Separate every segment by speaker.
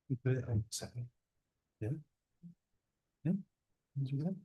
Speaker 1: You put it on second. Yeah. Yeah. Did you do that?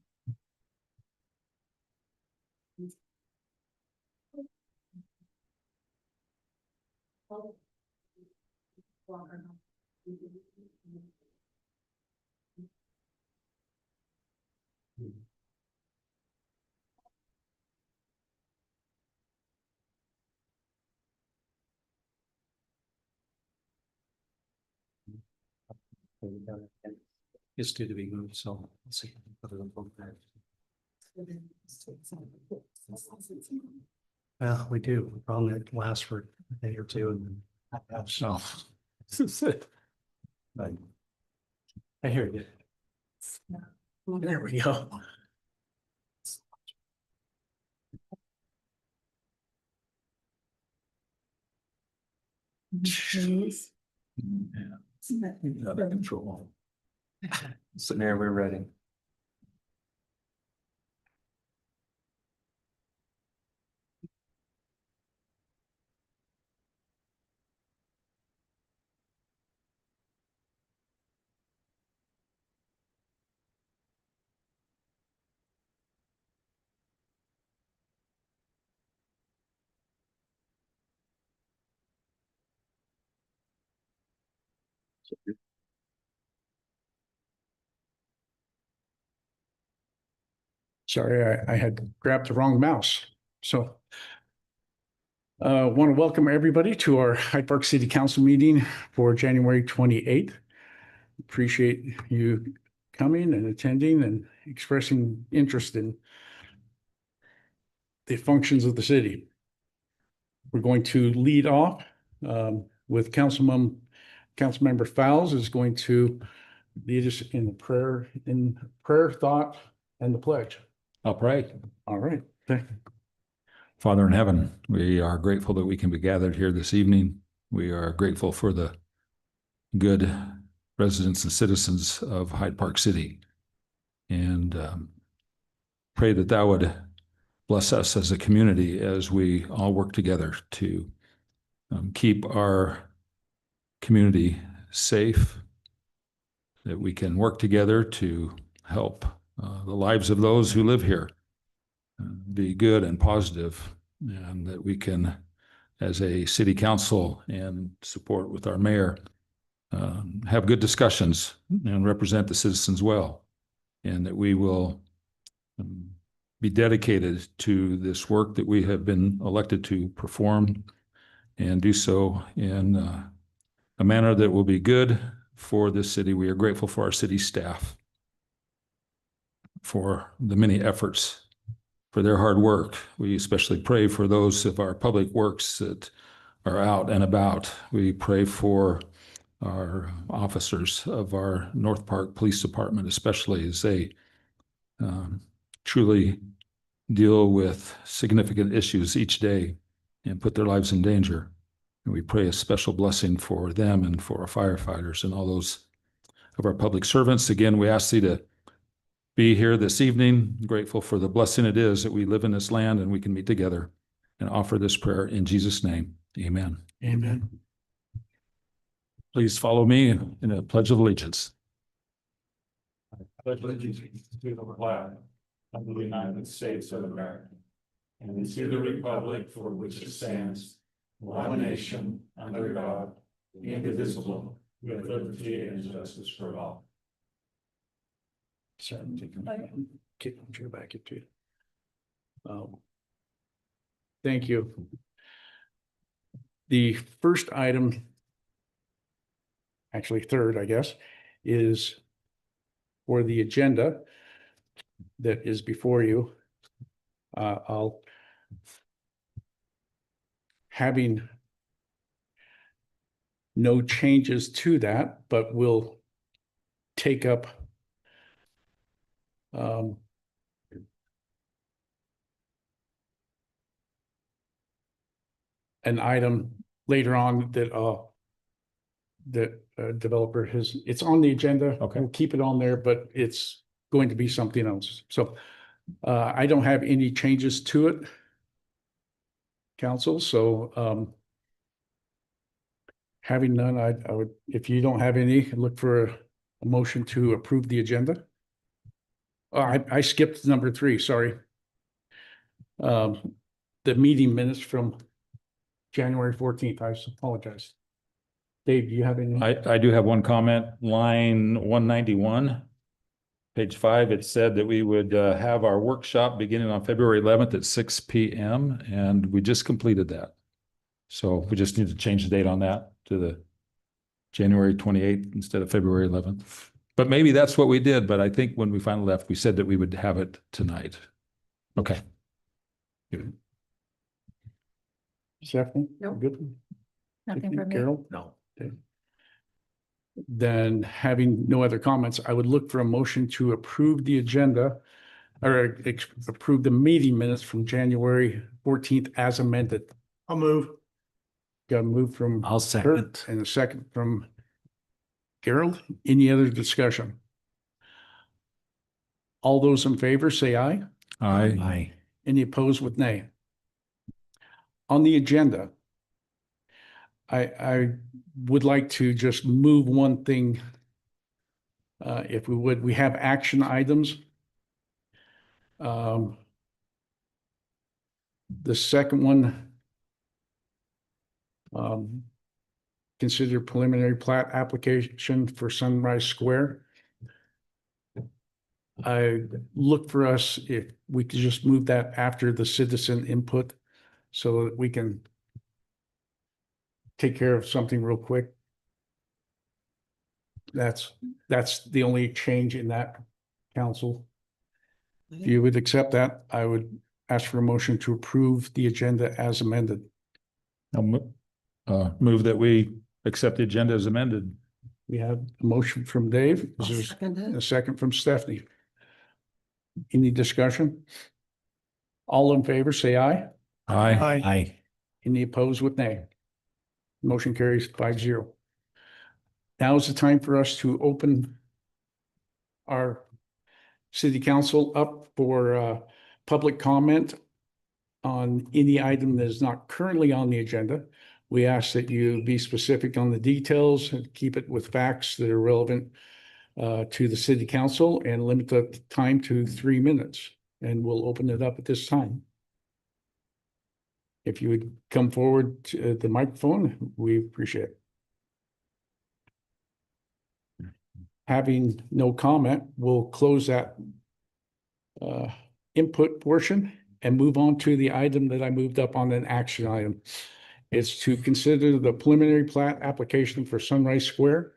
Speaker 1: It's due to be moved, so let's see. Well, we do. Probably it lasts for a day or two and then so. But I hear you. There we go. Yeah. Out of control. So now we're ready.
Speaker 2: Sorry, I had grabbed the wrong mouse. So want to welcome everybody to our Hyde Park City Council meeting for January 28th. Appreciate you coming and attending and expressing interest in the functions of the city. We're going to lead off with Councilmember Fowles is going to lead us in the prayer, thought, and the pledge.
Speaker 3: I'll pray.
Speaker 2: All right. Thank you.
Speaker 3: Father in heaven, we are grateful that we can be gathered here this evening. We are grateful for the good residents and citizens of Hyde Park City, and pray that thou would bless us as a community as we all work together to keep our community safe, that we can work together to help the lives of those who live here be good and positive, and that we can, as a city council and support with our mayor, have good discussions and represent the citizens well, and that we will be dedicated to this work that we have been elected to perform, and do so in a manner that will be good for this city. We are grateful for our city staff, for the many efforts, for their hard work. We especially pray for those of our public works that are out and about. We pray for our officers of our North Park Police Department, especially as they truly deal with significant issues each day and put their lives in danger. And we pray a special blessing for them and for our firefighters and all those of our public servants. Again, we ask thee to be here this evening, grateful for the blessing it is that we live in this land and we can meet together, and offer this prayer in Jesus' name. Amen.
Speaker 2: Amen.
Speaker 3: Please follow me in a pledge of allegiance.
Speaker 4: I pledge allegiance to the flag of the United States of America and to the republic for which it stands, one nation, under God, indivisible, with liberty and justice for all.
Speaker 2: Sorry, I'm taking kick my chair back into you. Thank you. The first item, actually third, I guess, is for the agenda that is before you. I'll having no changes to that, but we'll take up an item later on that developer has, it's on the agenda.
Speaker 3: Okay.
Speaker 2: We'll keep it on there, but it's going to be something else. So I don't have any changes to it, council. So Having none, I would, if you don't have any, look for a motion to approve the agenda. Oh, I skipped number 3, sorry. The meeting minutes from January 14th, I apologize. Dave, do you have any?
Speaker 3: I do have one comment, line 191. Page 5, it said that we would have our workshop beginning on February 11th at 6 p.m. and we just completed that. So we just need to change the date on that to the January 28th instead of February 11th. But maybe that's what we did, but I think when we finally left, we said that we would have it tonight. Okay. Good.
Speaker 2: Stephanie?
Speaker 5: Nope.
Speaker 2: Good.
Speaker 5: Nothing from me.
Speaker 2: Carol?
Speaker 1: No.
Speaker 2: Okay. Then having no other comments, I would look for a motion to approve the agenda or approve the meeting minutes from January 14th as amended.
Speaker 1: I'll move.
Speaker 2: Got a move from
Speaker 1: I'll second.
Speaker 2: Kurt and a second from Gerald. Any other discussion? All those in favor say aye.
Speaker 3: Aye.
Speaker 2: Any opposed with nay? On the agenda, I would like to just move one thing. If we would, we have action items. The second one, consider preliminary plat application for Sunrise Square. I look for us if we could just move that after the citizen input so that we can take care of something real quick. That's the only change in that, council. If you would accept that, I would ask for a motion to approve the agenda as amended.
Speaker 3: I'll move that we accept the agenda as amended.
Speaker 2: We have a motion from Dave.
Speaker 5: I'll
Speaker 2: Is
Speaker 5: second
Speaker 2: there
Speaker 5: it.
Speaker 2: a second from Stephanie? Any discussion? All in favor, say aye.
Speaker 3: Aye.
Speaker 1: Aye.
Speaker 2: Any opposed with nay? Motion carries 5-0. Now is the time for us to open our city council up for public comment on any item that is not currently on the agenda. We ask that you be specific on the details and keep it with facts that are relevant to the city council and limit the time to 3 minutes. And we'll open it up at this time. If you would come forward to the microphone, we appreciate it. Having no comment, we'll close that input portion and move on to the item that I moved up on an action item. It's to consider the preliminary plat application for Sunrise Square.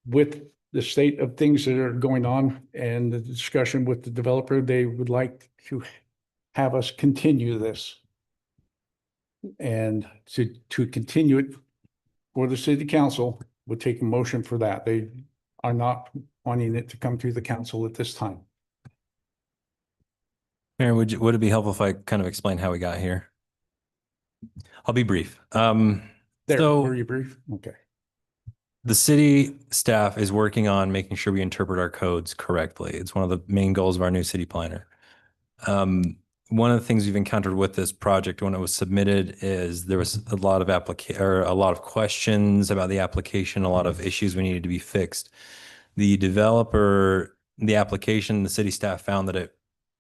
Speaker 2: With the state of things that are going on and the discussion with the developer, they would like to have us continue this. And to continue it for the city council would take a motion for that. They are not wanting it to come to the council at this time.
Speaker 6: Mayor, would it be helpful if I kind of explain how we got here? I'll be brief.
Speaker 2: There,
Speaker 6: So-
Speaker 2: were you brief? Okay.
Speaker 6: The city staff is working on making sure we interpret our codes correctly. It's one of the main goals of our new city planner. One of the things we've encountered with this project when it was submitted is there was a lot of questions about the application, a lot of issues we needed to be fixed. The developer, the application, the city staff found that it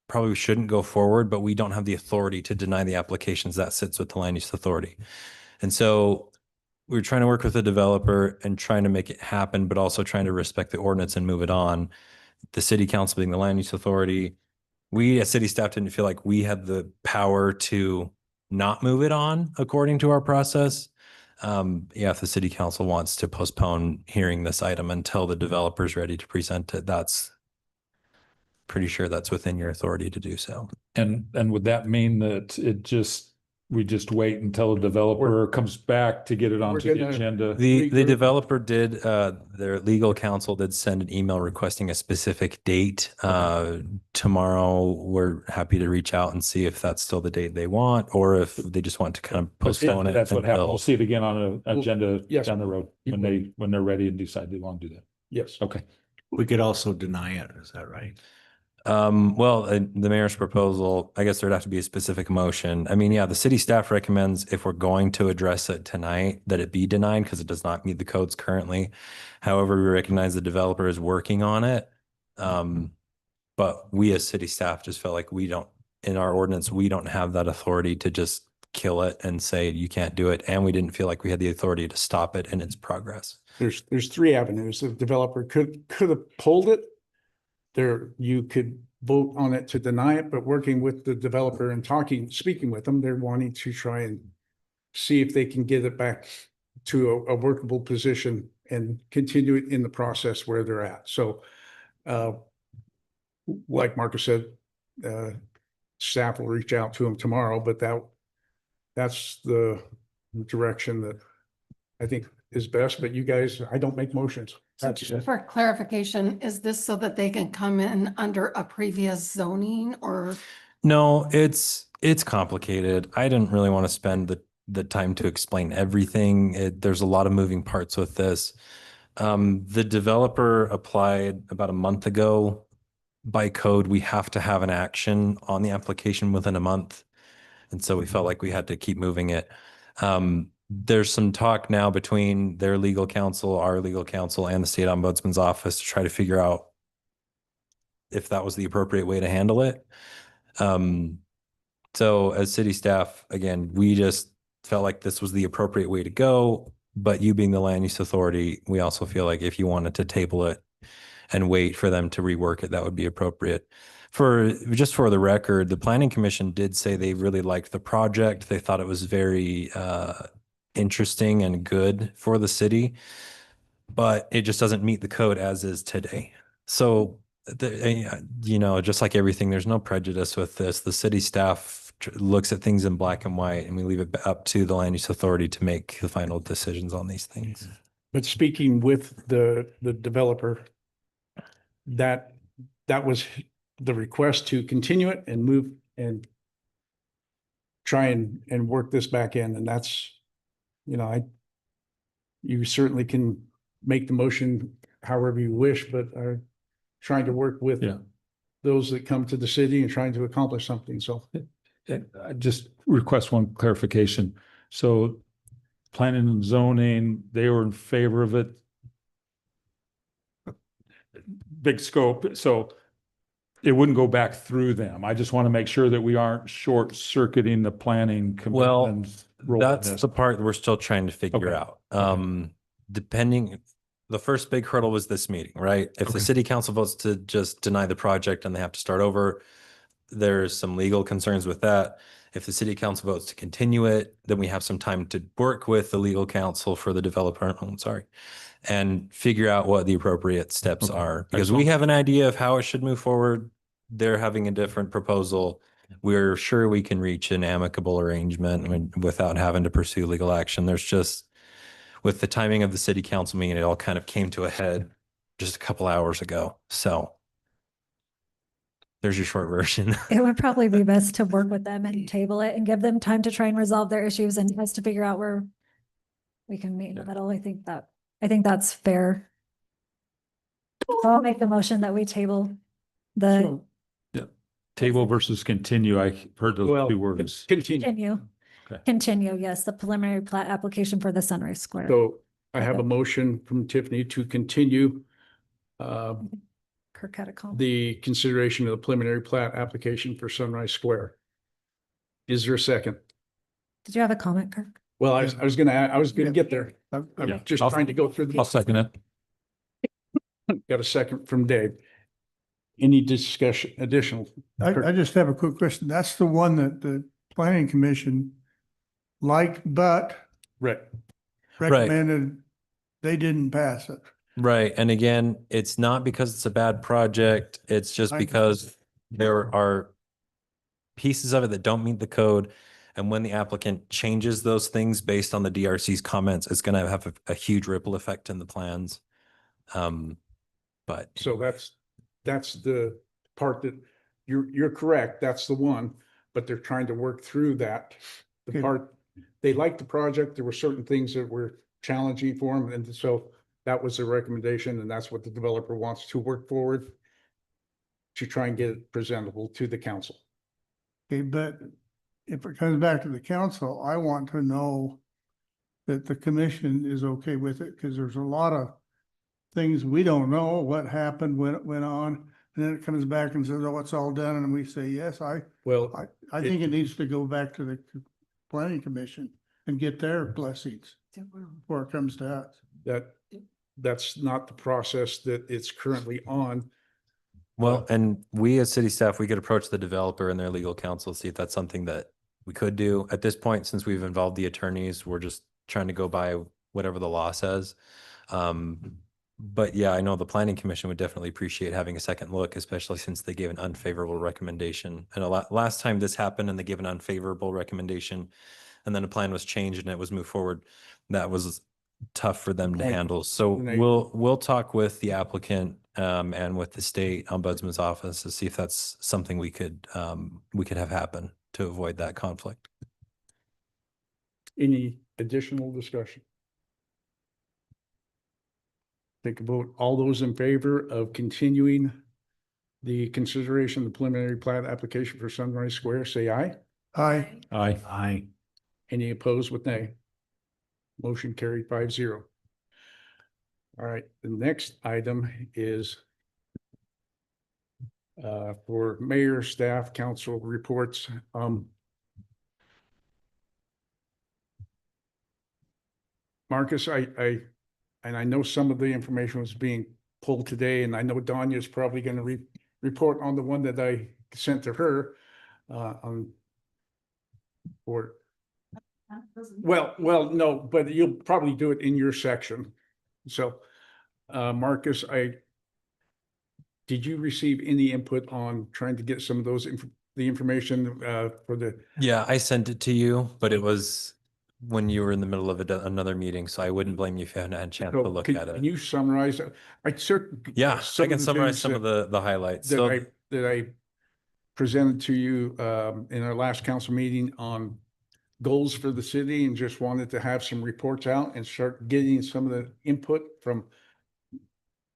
Speaker 6: probably shouldn't go forward, but we don't have the authority to deny the applications. That sits with the land use authority. And so we're trying to work with the developer and trying to make it happen, but also trying to respect the ordinance and move it on. The city council being the land use authority, we as city staff didn't feel like we had the power to not move it on according to our process. If the city council wants to postpone hearing this item until the developer's ready to present it, that's pretty sure that's within your authority to do so.
Speaker 3: And would that mean that we just wait until the developer comes back to get it onto the
Speaker 2: gonna-
Speaker 3: agenda?
Speaker 6: The
Speaker 2: Regroup.
Speaker 6: developer did, their legal counsel did send an email requesting a specific date. Tomorrow, we're happy to reach out and see if that's still the date they want, or if they just want to kind of postpone it.
Speaker 3: That's what happened.
Speaker 6: until-
Speaker 3: We'll see it again on an agenda
Speaker 2: yes.
Speaker 3: down the road when they're ready and decide they want to do that.
Speaker 2: Yes.
Speaker 3: Okay.
Speaker 1: We could also deny it. Is that right?
Speaker 6: Well, the mayor's proposal, I guess there'd have to be a specific motion. I mean, yeah, the city staff recommends if we're going to address it tonight, that it be denied because it does not meet the codes currently. However, we recognize the developer is working on it. But we as city staff just felt like we don't, in our ordinance, we don't have that authority to just kill it and say you can't do it. And we didn't feel like we had the authority to stop it in its progress.
Speaker 2: There's three avenues. The developer could have pulled it. There, you could vote on it to deny it, but working with the developer and speaking with them, they're wanting to try and see if they can get it back to a workable position and continue it in the process where they're at. So, like Marcus said, staff will reach out to them tomorrow, but that's the direction that I think is best. But you guys, I don't make motions.
Speaker 5: So just for clarification, is this so that they can come in under a previous zoning or?
Speaker 6: No, it's complicated. I didn't really want to spend the time to explain everything. There's a lot of moving parts with this. The developer applied about a month ago. By code, we have to have an action on the application within a month. And so we felt like we had to keep moving it. There's some talk now between their legal counsel, our legal counsel, and the state ombudsman's office to try to figure out if that was the appropriate way to handle it. So as city staff, again, we just felt like this was the appropriate way to go. But you being the land use authority, we also feel like if you wanted to table it and wait for them to rework it, that would be appropriate. For the record, the planning commission did say they really liked the project. They thought it was very interesting and good for the city, but it just doesn't meet the code as is today. So, just like everything, there's no prejudice with this. The city staff looks at things in black and white, and we leave it up to the land use authority to make the final decisions on these things.
Speaker 2: But speaking with the developer, that was the request to continue it and move and try and work this back in. And that's, you certainly can make the motion however you wish, but are trying to work with those that come to the city and trying to accomplish something. So
Speaker 3: I just request one clarification. So planning and zoning, they were in favor of it. Big scope, so it wouldn't go back through them. I just want to make sure that we aren't short circuiting the planning.
Speaker 6: Well, that's the part we're still trying to figure out. The first big hurdle was this meeting, right? If the city council votes to just deny the project and they have to start over, there's some legal concerns with that. If the city council votes to continue it, then we have some time to work with the legal counsel for the developer. And figure out what the appropriate steps are, because we have an idea of how it should move forward. They're having a different proposal. We're sure we can reach an amicable arrangement without having to pursue legal action. There's just, with the timing of the city council meeting, it all kind of came to a head just a couple hours ago. So there's your short version.
Speaker 7: It would probably be best to work with them and table it and give them time to try and resolve their issues and us to figure out where we can meet in the middle. I think that's fair. So I'll make the motion that we table the
Speaker 3: Table versus continue. I heard those two words.
Speaker 2: continue.
Speaker 7: continue, yes, the preliminary plat application for the Sunrise Square.
Speaker 2: So I have a motion from Tiffany to continue
Speaker 7: Kirk had a comment.
Speaker 2: the consideration of the preliminary plat application for Sunrise Square. Is there a second?
Speaker 7: Did you have a comment, Kirk?
Speaker 2: Well, I was gonna get there. I'm just trying to go through
Speaker 3: I'll
Speaker 2: the,
Speaker 3: second it.
Speaker 2: got a second from Dave. Any discussion additional?
Speaker 8: I just have a quick question. That's the one that the planning commission liked, but
Speaker 2: Right.
Speaker 8: recommended they didn't pass it.
Speaker 6: Right. And again, it's not because it's a bad project. It's just because there are pieces of it that don't meet the code. And when the applicant changes those things based on the DRC's comments, it's going to have a huge ripple effect in the plans. But
Speaker 2: So that's the part that you're correct. That's the one, but they're trying to work through that. The
Speaker 8: Okay.
Speaker 2: part, they liked the project. There were certain things that were challenging for them. And so that was the recommendation, and that's what the developer wants to work forward to try and get it presentable to the council.
Speaker 8: Okay, but if it comes back to the council, I want to know that the commission is okay with it, because there's a lot of things we don't know what happened, when it went on, and then it comes back and says, oh, it's all done, and we say, yes,
Speaker 2: Well,
Speaker 8: I think it needs to go back to the planning commission and get their blessings before it comes to us.
Speaker 2: that's not the process that it's currently on.
Speaker 6: Well, and we as city staff, we could approach the developer and their legal counsel, see if that's something that we could do. At this point, since we've involved the attorneys, we're just trying to go by whatever the law says. But yeah, I know the planning commission would definitely appreciate having a second look, especially since they gave an unfavorable recommendation. And last time this happened and they gave an unfavorable recommendation and then a plan was changed and it was moved forward, that was tough for them to
Speaker 2: Right.
Speaker 6: handle. So
Speaker 2: And they-
Speaker 6: we'll talk with the applicant and with the state ombudsman's office to see if that's something we could have happen to avoid that conflict.
Speaker 2: Any additional discussion? Think about all those in favor of continuing the consideration of the preliminary plat application for Sunrise Square, say aye.
Speaker 8: Aye.
Speaker 3: Aye.
Speaker 1: Aye.
Speaker 2: Any opposed with nay? Motion carried 5-0. All right, the next item is for mayor, staff, council reports. Marcus, and I know some of the information was being pulled today, and I know Danya is probably going to report on the one that I sent to her. Well, no, but you'll probably do it in your section. So, Marcus, did you receive any input on trying to get some of those the information for the?
Speaker 6: Yeah, I sent it to you, but it was when you were in the middle of another meeting, so I wouldn't blame you if you hadn't had a chance to look at
Speaker 2: Can
Speaker 6: it.
Speaker 2: you summarize?
Speaker 6: Yeah, I can summarize
Speaker 2: things
Speaker 6: some of the highlights.
Speaker 2: that
Speaker 6: So
Speaker 2: that I presented to you in our last council meeting on goals for the city, and just wanted to have some reports out and start getting some of the input from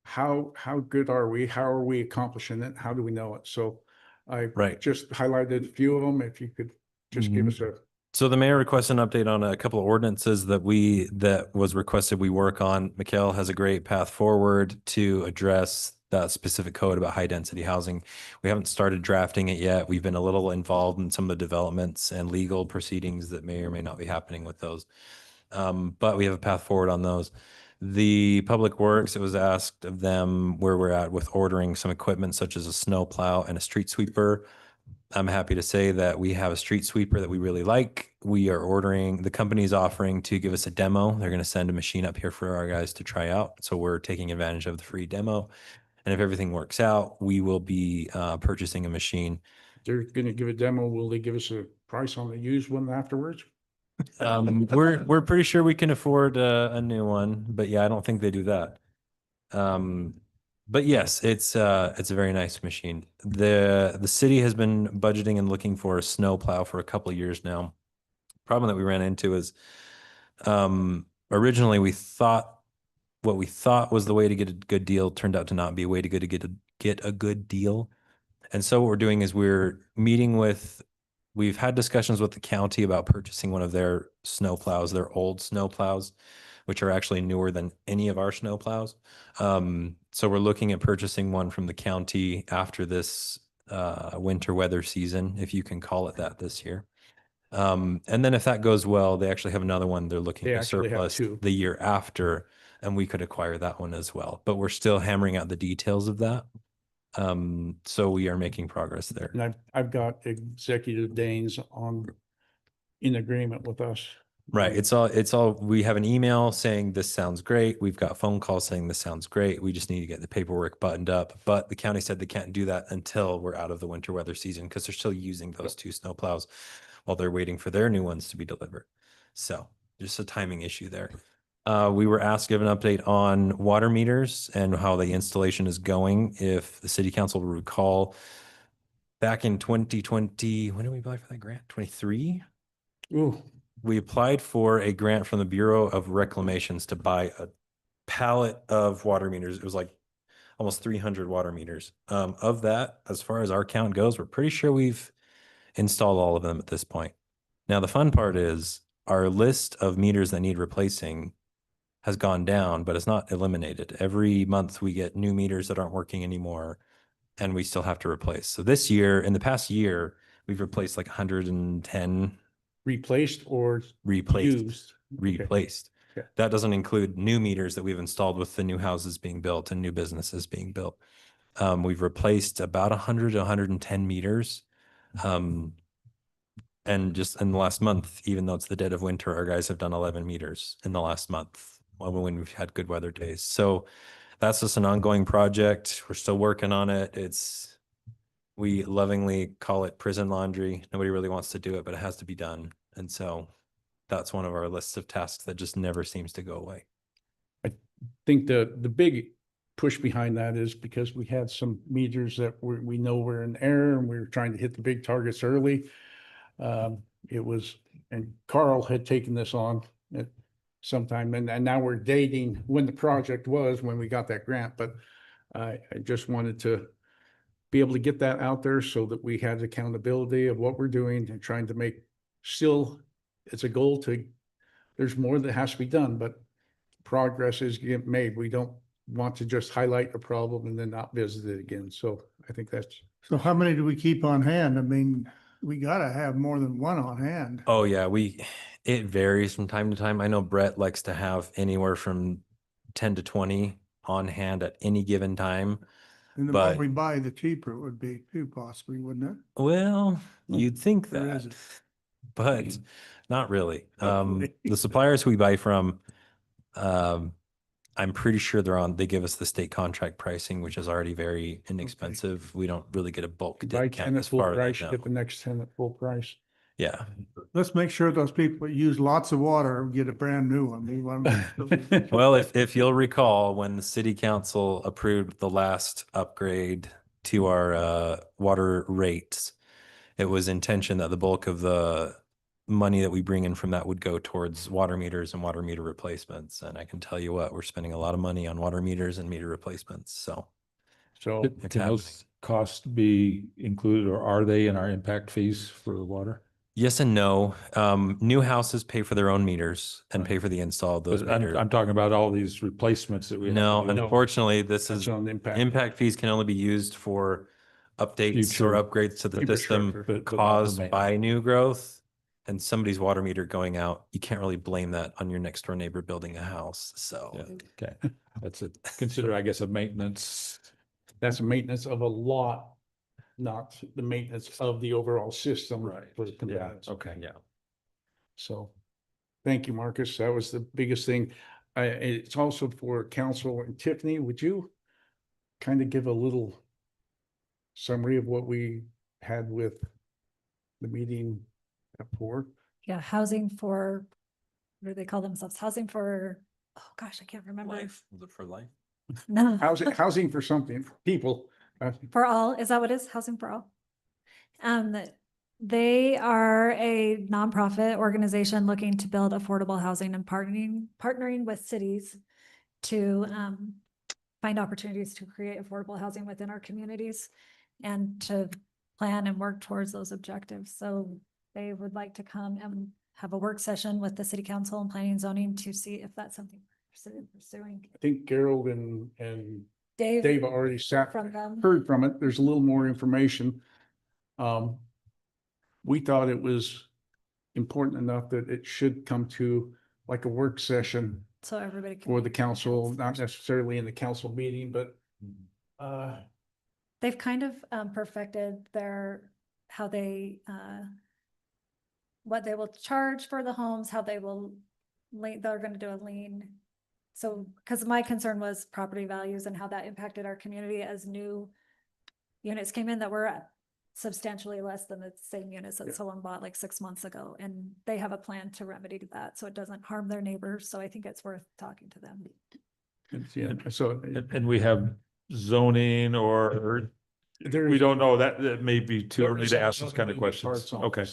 Speaker 2: how good are we? How are we accomplishing it? How do we know it? So I
Speaker 6: Right.
Speaker 2: just highlighted a few of them. If you could just give us a.
Speaker 6: So the mayor requested an update on a couple of ordinances that was requested we work on. Mikhail has a great path forward to address that specific code about high density housing. We haven't started drafting it yet. We've been a little involved in some of the developments and legal proceedings that may or may not be happening with those. But we have a path forward on those. The Public Works, it was asked of them where we're at with ordering some equipment such as a snow plow and a street sweeper. I'm happy to say that we have a street sweeper that we really like. We are ordering, the company's offering to give us a demo. They're going to send a machine up here for our guys to try out. So we're taking advantage of the free demo. And if everything works out, we will be purchasing a machine.
Speaker 2: They're going to give a demo. Will they give us a price on the used one afterwards?
Speaker 6: We're pretty sure we can afford a new one, but yeah, I don't think they do that. But yes, it's a very nice machine. The city has been budgeting and looking for a snow plow for a couple of years now. Problem that we ran into is originally what we thought was the way to get a good deal turned out to not be a way to get a good deal. And so what we're doing is we've had discussions with the county about purchasing one of their snow plows, their old snow plows, which are actually newer than any of our snow plows. So we're looking at purchasing one from the county after this winter weather season, if you can call it that this year. And then if that goes well, they actually have another one they're looking
Speaker 2: They
Speaker 6: to
Speaker 2: actually have
Speaker 6: surplus
Speaker 2: two.
Speaker 6: the year after, and we could acquire that one as well. But we're still hammering out the details of that. So we are making progress there.
Speaker 2: And I've got Executive Danes in agreement with us.
Speaker 6: Right. It's all, we have an email saying this sounds great. We've got phone calls saying this sounds great. We just need to get the paperwork buttoned up. But the county said they can't do that until we're out of the winter weather season because they're still using those two snow plows while they're waiting for their new ones to be delivered. So just a timing issue there. We were asked to give an update on water meters and how the installation is going. If the city council will recall, back in 2020, when did we apply for that grant? 23?
Speaker 2: Ooh,
Speaker 6: We applied for a grant from the Bureau of Reclamations to buy a pallet of water meters. It was like almost 300 water meters. Of that, as far as our count goes, we're pretty sure we've installed all of them at this point. Now, the fun part is our list of meters that need replacing has gone down, but it's not eliminated. Every month we get new meters that aren't working anymore, and we still have to replace. So this year, in the past year, we've replaced like 110
Speaker 2: Replaced or
Speaker 6: replaced.
Speaker 2: used?
Speaker 6: Replaced.
Speaker 2: Okay.
Speaker 6: That doesn't include new meters that we've installed with the new houses being built and new businesses being built. We've replaced about 100 to 110 meters. And just in the last month, even though it's the dead of winter, our guys have done 11 meters in the last month when we've had good weather days. So that's just an ongoing project. We're still working on it. We lovingly call it prison laundry. Nobody really wants to do it, but it has to be done. And so that's one of our lists of tasks that just never seems to go away.
Speaker 2: I think the big push behind that is because we had some meters that we know were in error and we were trying to hit the big targets early. And Carl had taken this on at some time, and now we're dating when the project was, when we got that grant, but I just wanted to be able to get that out there so that we had accountability of what we're doing and trying to make still, it's a goal to, there's more that has to be done, but progress is getting made. We don't want to just highlight a problem and then not visit it again. So I think that's.
Speaker 8: So how many do we keep on hand? I mean, we gotta have more than one on hand.
Speaker 6: Oh yeah, it varies from time to time. I know Brett likes to have anywhere from 10 to 20 on hand at any given time.
Speaker 8: And the more
Speaker 6: But-
Speaker 8: we buy, the cheaper it would be too, possibly, wouldn't it?
Speaker 6: Well, you'd think
Speaker 8: Or
Speaker 6: that,
Speaker 8: is it?
Speaker 6: but not really.
Speaker 8: Not really.
Speaker 6: The suppliers who we buy from, I'm pretty sure they give us the state contract pricing, which is already very inexpensive. We don't really get a bulk
Speaker 2: Buy
Speaker 6: discount
Speaker 2: 10 at
Speaker 6: as
Speaker 2: full
Speaker 6: far as I
Speaker 2: price,
Speaker 6: know.
Speaker 2: get the next 10 at full price.
Speaker 6: Yeah.
Speaker 8: Let's make sure those people that use lots of water get a brand new one. We want them-
Speaker 6: Well, if you'll recall, when the city council approved the last upgrade to our water rates, it was intention that the bulk of the money that we bring in from that would go towards water meters and water meter replacements. And I can tell you what, we're spending a lot of money on water meters and meter replacements. So
Speaker 2: So
Speaker 6: it's
Speaker 3: Can those costs be included, or are they in our impact fees for the water?
Speaker 6: yes and no. New houses pay for their own meters and pay for the install of those
Speaker 3: But
Speaker 6: meters.
Speaker 3: I'm talking about all these replacements that we have.
Speaker 6: No,
Speaker 3: to do.
Speaker 6: unfortunately, this
Speaker 2: that's
Speaker 6: is
Speaker 2: on impact.
Speaker 6: impact fees can only be used for updates
Speaker 3: Future
Speaker 6: or upgrades to the system
Speaker 2: infrastructure,
Speaker 3: but not for
Speaker 6: caused
Speaker 3: maintenance.
Speaker 6: by new growth and somebody's water meter going out. You can't really blame that on your next door neighbor building a house. So
Speaker 3: Yeah, okay, that's it. Consider, I guess, a maintenance.
Speaker 2: That's a maintenance of a lot, not the maintenance of the overall system. for the
Speaker 3: Yeah,
Speaker 2: conveyance.
Speaker 3: okay.
Speaker 6: yeah.
Speaker 2: So, thank you, Marcus. That was the biggest thing. It's also for council and Tiffany. Would you kind of give a little summary of what we had with the meeting at 4?
Speaker 7: Yeah, housing for, what do they call themselves? Housing for, oh gosh, I can't remember.
Speaker 6: Life, was it for life?
Speaker 7: No,
Speaker 2: Housing for something, for people.
Speaker 7: for all, is that what it is? Housing for all? They are a nonprofit organization looking to build affordable housing and partnering with cities to find opportunities to create affordable housing within our communities and to plan and work towards those objectives. So they would like to come and have a work session with the city council and planning and zoning to see if that's something we're interested in pursuing.
Speaker 2: I think Gerald and
Speaker 7: Dave
Speaker 2: Dave already
Speaker 7: from them.
Speaker 2: heard from it. There's a little more information. We thought it was important enough that it should come to like a work session
Speaker 7: So everybody can.
Speaker 2: for the council, not necessarily in the council meeting, but
Speaker 7: They've kind of perfected how they, what they will charge for the homes, how they will, they're gonna do a lien. So, because my concern was property values and how that impacted our community as new units came in that were substantially less than the same units that someone bought like 6 months ago. And they have a plan to remedy that, so it doesn't harm their neighbors. So I think it's worth talking to them.
Speaker 2: yeah, so
Speaker 3: And we have zoning or we don't know, that may be too early to ask those kind of questions. Okay,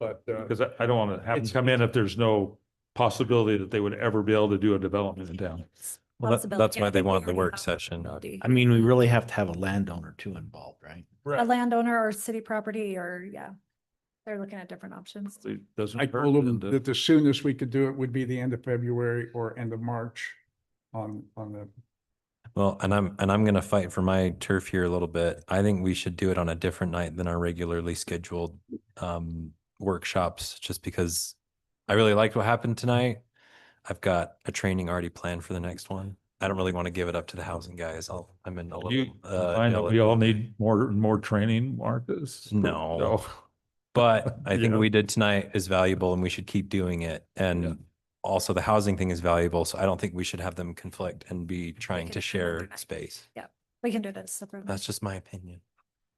Speaker 2: But
Speaker 3: because I don't want to have them come in if there's no possibility that they would ever be able to do a development in town.
Speaker 7: possibility.
Speaker 6: that's why
Speaker 7: I
Speaker 6: they
Speaker 7: think we
Speaker 6: want the
Speaker 7: already
Speaker 6: work
Speaker 7: have
Speaker 6: session.
Speaker 7: possibility.
Speaker 9: I mean, we really have to have a landowner too involved, right?
Speaker 7: A landowner or city property or, yeah, they're looking at different options.
Speaker 3: It doesn't
Speaker 2: I
Speaker 3: hurt
Speaker 2: told them
Speaker 3: to-
Speaker 2: that the soonest we could do it would be the end of February or end of March on the,
Speaker 6: Well, and I'm gonna fight for my turf here a little bit. I think we should do it on a different night than our regularly scheduled workshops, just because I really liked what happened tonight. I've got a training already planned for the next one. I don't really want to give it up to the housing guys. I'm in a
Speaker 3: You
Speaker 6: little
Speaker 3: find that we all need more training, Marcus?
Speaker 6: No. But I think what we did tonight is valuable and we should keep doing it. And also the housing thing is valuable. So I don't think we should have them conflict and be trying
Speaker 7: can
Speaker 6: to
Speaker 7: do it
Speaker 6: share
Speaker 7: another night.
Speaker 6: space.
Speaker 7: We can do this separately.
Speaker 6: That's just my opinion.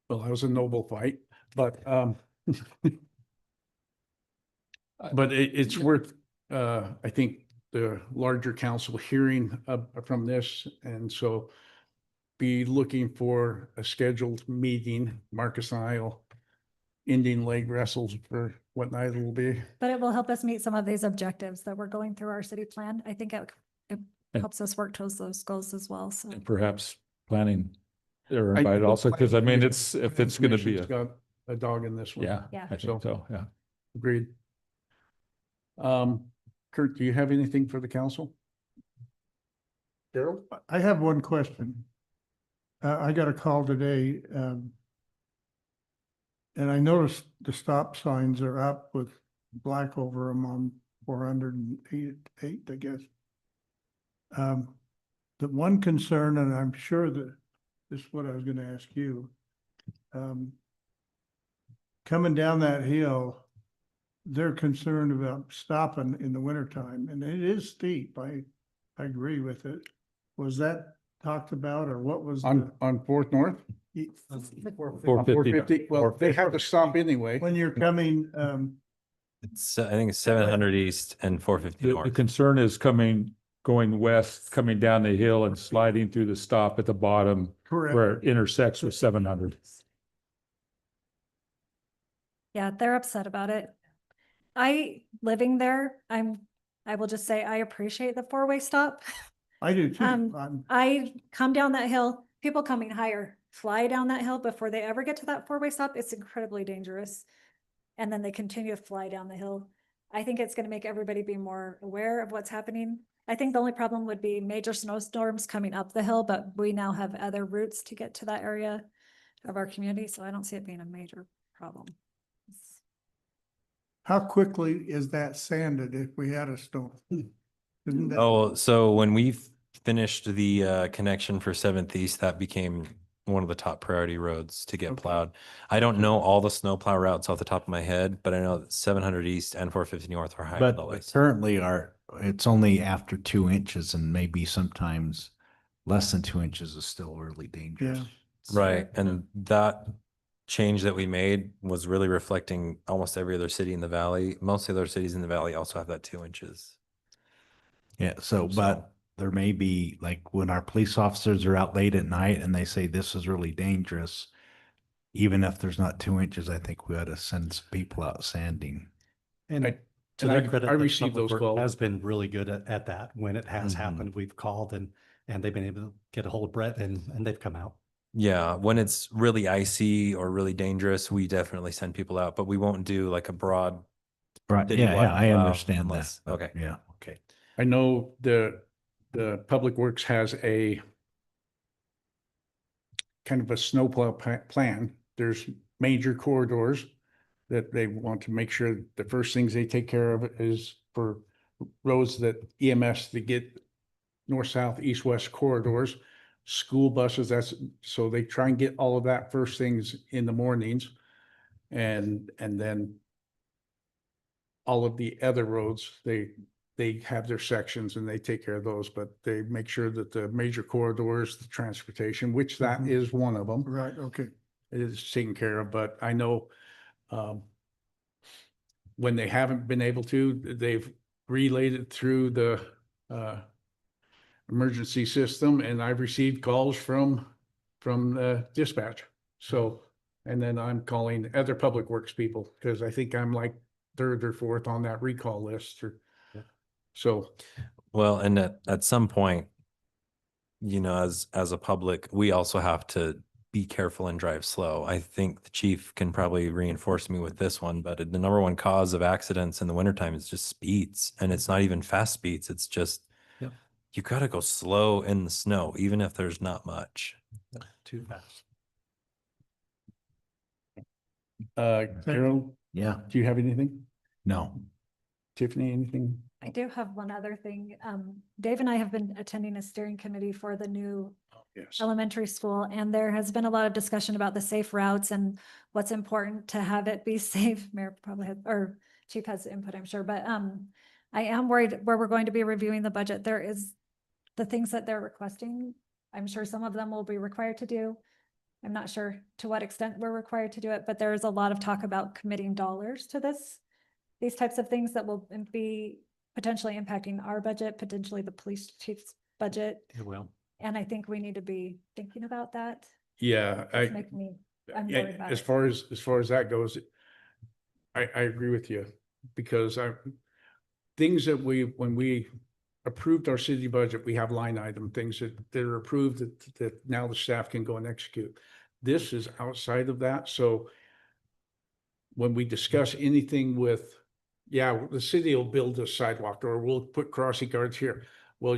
Speaker 2: well, that was a noble fight, but but it's worth, I think, the larger council hearing from this. And so be looking for a scheduled meeting. Marcus and I will Indian leg wrestles for what night it will be.
Speaker 7: But it will help us meet some of these objectives that we're going through our city plan. I think it helps us work towards those goals as well, so.
Speaker 3: And perhaps planning or
Speaker 2: I-
Speaker 3: invite also, because I mean, if it's gonna be
Speaker 2: Commission's got a dog in this one.
Speaker 7: Yeah.
Speaker 3: I think so, yeah.
Speaker 2: Agreed. Kurt, do you have anything for the council? Daryl?
Speaker 8: I have one question. I got a call today, and I noticed the stop signs are up with black over them on 408, I guess. The one concern, and I'm sure that this is what I was gonna ask you. Coming down that hill, they're concerned about stopping in the wintertime, and it is steep. I agree with it. Was that talked about, or what was
Speaker 2: On Fourth North?
Speaker 8: the?
Speaker 2: 450, well, they have to stop anyway.
Speaker 8: When you're coming,
Speaker 6: I think it's 700 East and 450
Speaker 3: The
Speaker 6: North.
Speaker 3: concern is going west, coming down the hill and sliding through the stop at the bottom
Speaker 8: correct,
Speaker 3: where it intersects with 700.
Speaker 7: Yeah, they're upset about it. Living there, I will just say I appreciate the four-way stop.
Speaker 8: I do too.
Speaker 7: I come down that hill, people coming higher, fly down that hill before they ever get to that four-way stop. It's incredibly dangerous. And then they continue to fly down the hill. I think it's gonna make everybody be more aware of what's happening. I think the only problem would be major snowstorms coming up the hill, but we now have other routes to get to that area of our community, so I don't see it being a major problem.
Speaker 8: How quickly is that sanded if we had a storm? Isn't that?
Speaker 6: Oh, so when we finished the connection for 7th East, that became one of the top priority roads to get
Speaker 8: Okay.
Speaker 6: plowed. I don't know all the snowplow routes off the top of my head, but I know that 700 East and 450 North are high on
Speaker 9: But
Speaker 6: the list.
Speaker 9: currently it's only after 2 inches, and maybe sometimes less than 2 inches is still really dangerous.
Speaker 8: Yeah.
Speaker 6: Right, and that change that we made was really reflecting almost every other city in the valley. Most of the other cities in the valley also have that 2 inches.
Speaker 9: Yeah, but there may be, like, when our police officers are out late at night and they say this is really dangerous, even if there's not 2 inches, I think we ought to send some people out sanding.
Speaker 1: And
Speaker 2: I-
Speaker 1: to
Speaker 2: and
Speaker 1: their
Speaker 2: I
Speaker 1: credit, the
Speaker 2: received
Speaker 1: public
Speaker 2: those
Speaker 1: works
Speaker 2: calls.
Speaker 1: has been really good at that. When it has
Speaker 6: Mhm.
Speaker 1: happened, we've called and they've been able to get a hold of Brett and they've come out.
Speaker 6: Yeah, when it's really icy or really dangerous, we definitely send people out, but we won't do like a broad.
Speaker 9: Right,
Speaker 6: City
Speaker 9: yeah,
Speaker 6: wide
Speaker 9: I
Speaker 6: plow
Speaker 9: understand
Speaker 6: unless-
Speaker 9: that.
Speaker 6: okay.
Speaker 9: Yeah, okay.
Speaker 2: I know the Public Works has a kind of a snowplow plan. There's major corridors that they want to make sure the first things they take care of is for roads that EMS to get north, south, east, west corridors, school buses, so they try and get all of that first things in the mornings. And then all of the other roads, they have their sections and they take care of those, but they make sure that the major corridors, the transportation, which that
Speaker 8: Mhm.
Speaker 2: is one of them,
Speaker 8: Right, okay.
Speaker 2: it is taken care of. But I know when they haven't been able to, they've relayed it through the emergency system, and I've received calls from the dispatch. So, and then I'm calling other public works people, because I think I'm like third or fourth on that recall list, or
Speaker 1: Yeah.
Speaker 2: so.
Speaker 6: Well, and at some point, you know, as a public, we also have to be careful and drive slow. I think the chief can probably reinforce me with this one, but the number one cause of accidents in the wintertime is just speeds. And it's not even fast speeds. It's just,
Speaker 1: Yep.
Speaker 6: you gotta go slow in the snow, even if there's not much.
Speaker 1: Too fast.
Speaker 2: Carol,
Speaker 9: Yeah,
Speaker 2: do you have anything?
Speaker 9: no.
Speaker 2: Tiffany, anything?
Speaker 7: I do have one other thing. Dave and I have been attending a steering committee for the new
Speaker 2: Yes.
Speaker 7: elementary school, and there has been a lot of discussion about the safe routes and what's important to have it be safe. Mayor probably had, or chief has input, I'm sure, but I am worried where we're going to be reviewing the budget. There is the things that they're requesting. I'm sure some of them will be required to do. I'm not sure to what extent we're required to do it, but there is a lot of talk about committing dollars to these types of things that will be potentially impacting our budget, potentially the police chief's budget.
Speaker 1: It will.
Speaker 7: And I think we need to be thinking about that.
Speaker 2: Yeah,
Speaker 7: It's making me, I'm worried about
Speaker 2: as
Speaker 7: it.
Speaker 2: far as that goes, I agree with you, because things that when we approved our city budget, we have line item things that are approved that now the staff can go and execute. This is outside of that, so when we discuss anything with, yeah, the city will build a sidewalk or we'll put crossing guards here. Well,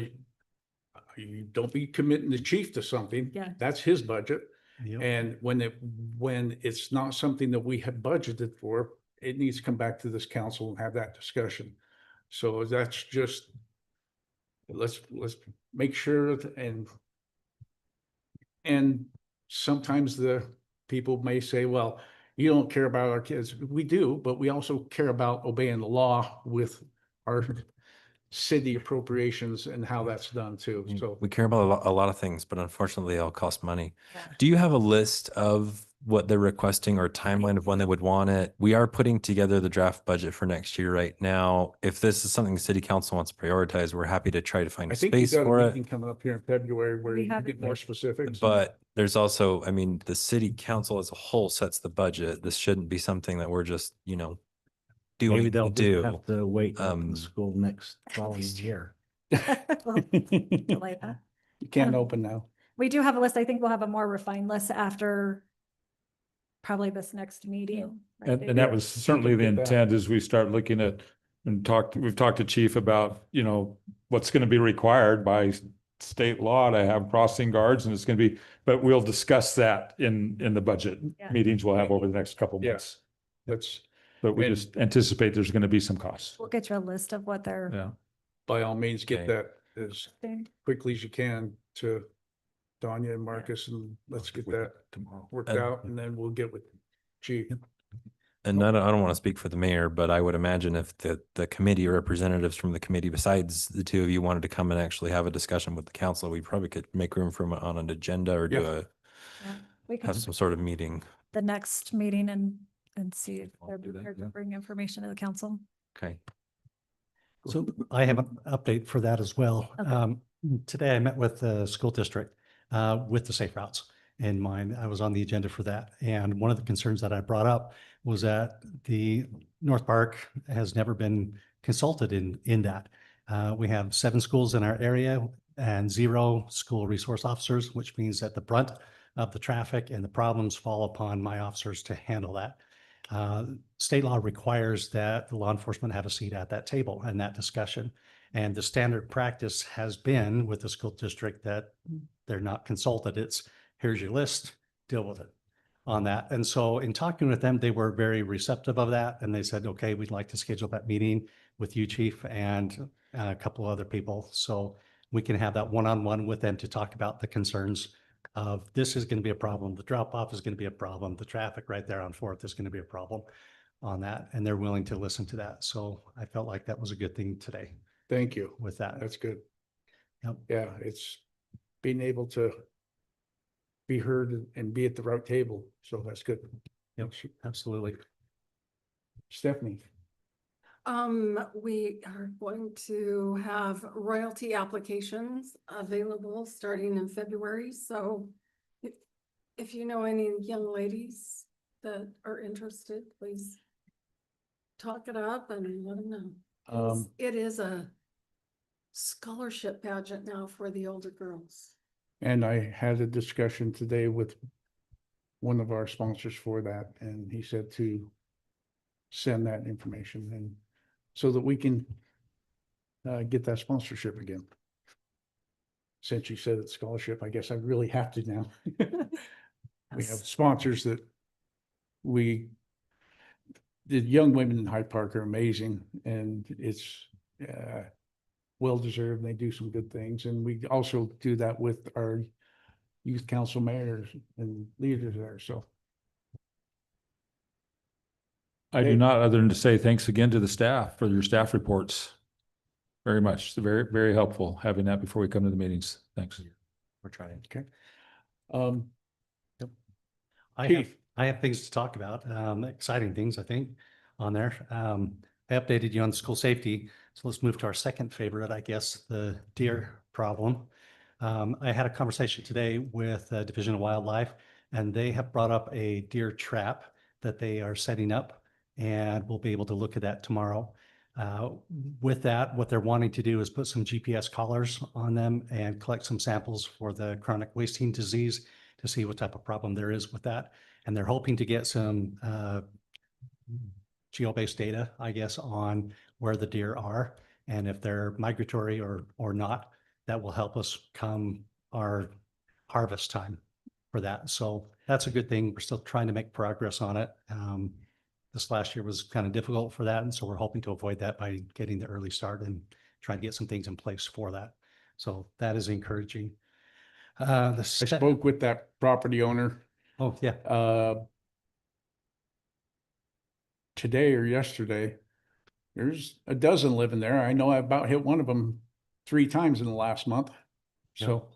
Speaker 2: you don't be committing the chief to something.
Speaker 7: Yeah.
Speaker 2: That's his budget.
Speaker 1: Yep.
Speaker 2: And when it's not something that we have budgeted for, it needs to come back to this council and have that discussion. So that's just, let's make sure and sometimes the people may say, well, you don't care about our kids. We do, but we also care about obeying the law with our city appropriations and how that's done too. So
Speaker 6: We care about a lot of things, but unfortunately they all cost money.
Speaker 7: Yeah.
Speaker 6: Do you have a list of what they're requesting or timeline of when they would want it? We are putting together the draft budget for next year right now. If this is something the city council wants to prioritize, we're happy to try to find
Speaker 2: I think you
Speaker 6: space
Speaker 2: got
Speaker 6: for
Speaker 2: a
Speaker 6: it.
Speaker 2: meeting coming up here in February where
Speaker 7: We
Speaker 2: you
Speaker 7: have
Speaker 2: get
Speaker 7: it.
Speaker 2: more specifics.
Speaker 6: But there's also, I mean, the city council as a whole sets the budget. This shouldn't be something that we're just, you know,
Speaker 9: Maybe
Speaker 6: doing
Speaker 9: they'll
Speaker 6: to
Speaker 9: just
Speaker 6: do.
Speaker 9: have to wait till
Speaker 6: Um,
Speaker 9: the school next following year.
Speaker 7: We'll delay that.
Speaker 2: You can't
Speaker 7: Um,
Speaker 2: open now.
Speaker 7: We do have a list. I think we'll have a more refined list after probably this next meeting. right,
Speaker 3: And
Speaker 7: Dave?
Speaker 3: and that was certainly the
Speaker 2: get that.
Speaker 3: intent as we start looking at we've talked to chief about, you know, what's going to be required by state law to have crossing guards, and it's going to be, but we'll discuss that in the budget
Speaker 7: Yeah.
Speaker 3: meetings we'll have over the next couple of
Speaker 2: Yes.
Speaker 3: months.
Speaker 2: That's,
Speaker 3: But we
Speaker 2: And-
Speaker 3: just anticipate there's going to be some costs.
Speaker 7: We'll get you a list of what they're
Speaker 3: Yeah.
Speaker 2: by all means, get
Speaker 6: Okay.
Speaker 2: that as
Speaker 7: doing.
Speaker 2: quickly as you can to Danya and Marcus, and let's get that
Speaker 3: Tomorrow.
Speaker 2: worked
Speaker 6: And-
Speaker 2: out, and then we'll get with chief.
Speaker 6: And I don't want to speak for the mayor, but I would imagine if the committee or representatives from the committee, besides the two of you, wanted to come and actually have a discussion with the council, we probably could make room for them on an agenda or do
Speaker 2: Yeah.
Speaker 7: Yeah, we can
Speaker 6: have some sort of meeting.
Speaker 7: the next meeting and see if
Speaker 3: I'll
Speaker 7: they're
Speaker 3: do that,
Speaker 7: prepared to
Speaker 3: yeah.
Speaker 7: bring information to the council.
Speaker 6: Okay.
Speaker 1: So I have an update for that as well.
Speaker 7: Okay.
Speaker 1: Today I met with the school district with the safe routes in mind. I was on the agenda for that. And one of the concerns that I brought up was that the North Park has never been consulted in that. We have 7 schools in our area and 0 school resource officers, which means that the brunt of the traffic and the problems fall upon my officers to handle that. State law requires that the law enforcement have a seat at that table and that discussion. And the standard practice has been with the school district that they're not consulted. It's here's your list, deal with it on that. And so in talking with them, they were very receptive of that. And they said, okay, we'd like to schedule that meeting with you, chief, and a couple of other people. So we can have that one-on-one with them to talk about the concerns of this is going to be a problem. The drop off is going to be a problem. The traffic right there on 4th is going to be a problem on that. And they're willing to listen to that. So I felt like that was a good thing today
Speaker 2: Thank you.
Speaker 1: with that.
Speaker 2: That's good.
Speaker 1: Yep.
Speaker 2: Yeah, it's being able to be heard and be at the right table. So that's good.
Speaker 1: Yep, absolutely.
Speaker 2: Stephanie.
Speaker 5: We are going to have royalty applications available starting in February, so if you know any young ladies that are interested, please talk it up and let them know. It is a scholarship pageant now for the older girls.
Speaker 2: And I had a discussion today with one of our sponsors for that, and he said to send that information and so that we can get that sponsorship again. Since you said it's scholarship, I guess I really have to now. We have sponsors that the young women in Hyde Park are amazing, and it's well-deserved. They do some good things. And we also do that with our youth council mayors and leaders there. So
Speaker 3: I do not, other than to say thanks again to the staff for your staff reports. Very much, very, very helpful having that before we come to the meetings. Thanks.
Speaker 1: We're trying.
Speaker 2: Okay. Um,
Speaker 1: I have things to talk about, exciting things, I think, on there. I updated you on school safety. So let's move to our second favorite, I guess, the deer problem. I had a conversation today with Division of Wildlife, and they have brought up a deer trap that they are setting up, and we'll be able to look at that tomorrow. With that, what they're wanting to do is put some GPS collars on them and collect some samples for the chronic wasting disease to see what type of problem there is with that. And they're hoping to get some geo-based data, I guess, on where the deer are and if they're migratory or not. That will help us come our harvest time for that. So that's a good thing. We're still trying to make progress on it. This last year was kind of difficult for that. And so we're hoping to avoid that by getting the early start and trying to get some things in place for that. So that is encouraging.
Speaker 2: I spoke with that property owner
Speaker 1: Oh, yeah.
Speaker 2: Today or yesterday. There's a dozen living there. I know I about hit one of them 3 times in the last month. So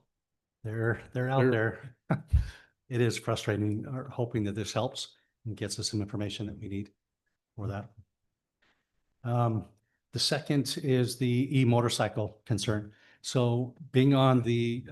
Speaker 1: They're out there. It is frustrating, or hoping that this helps and gets us some information that we need for that. The second is the e-motorcycle concern. So being on the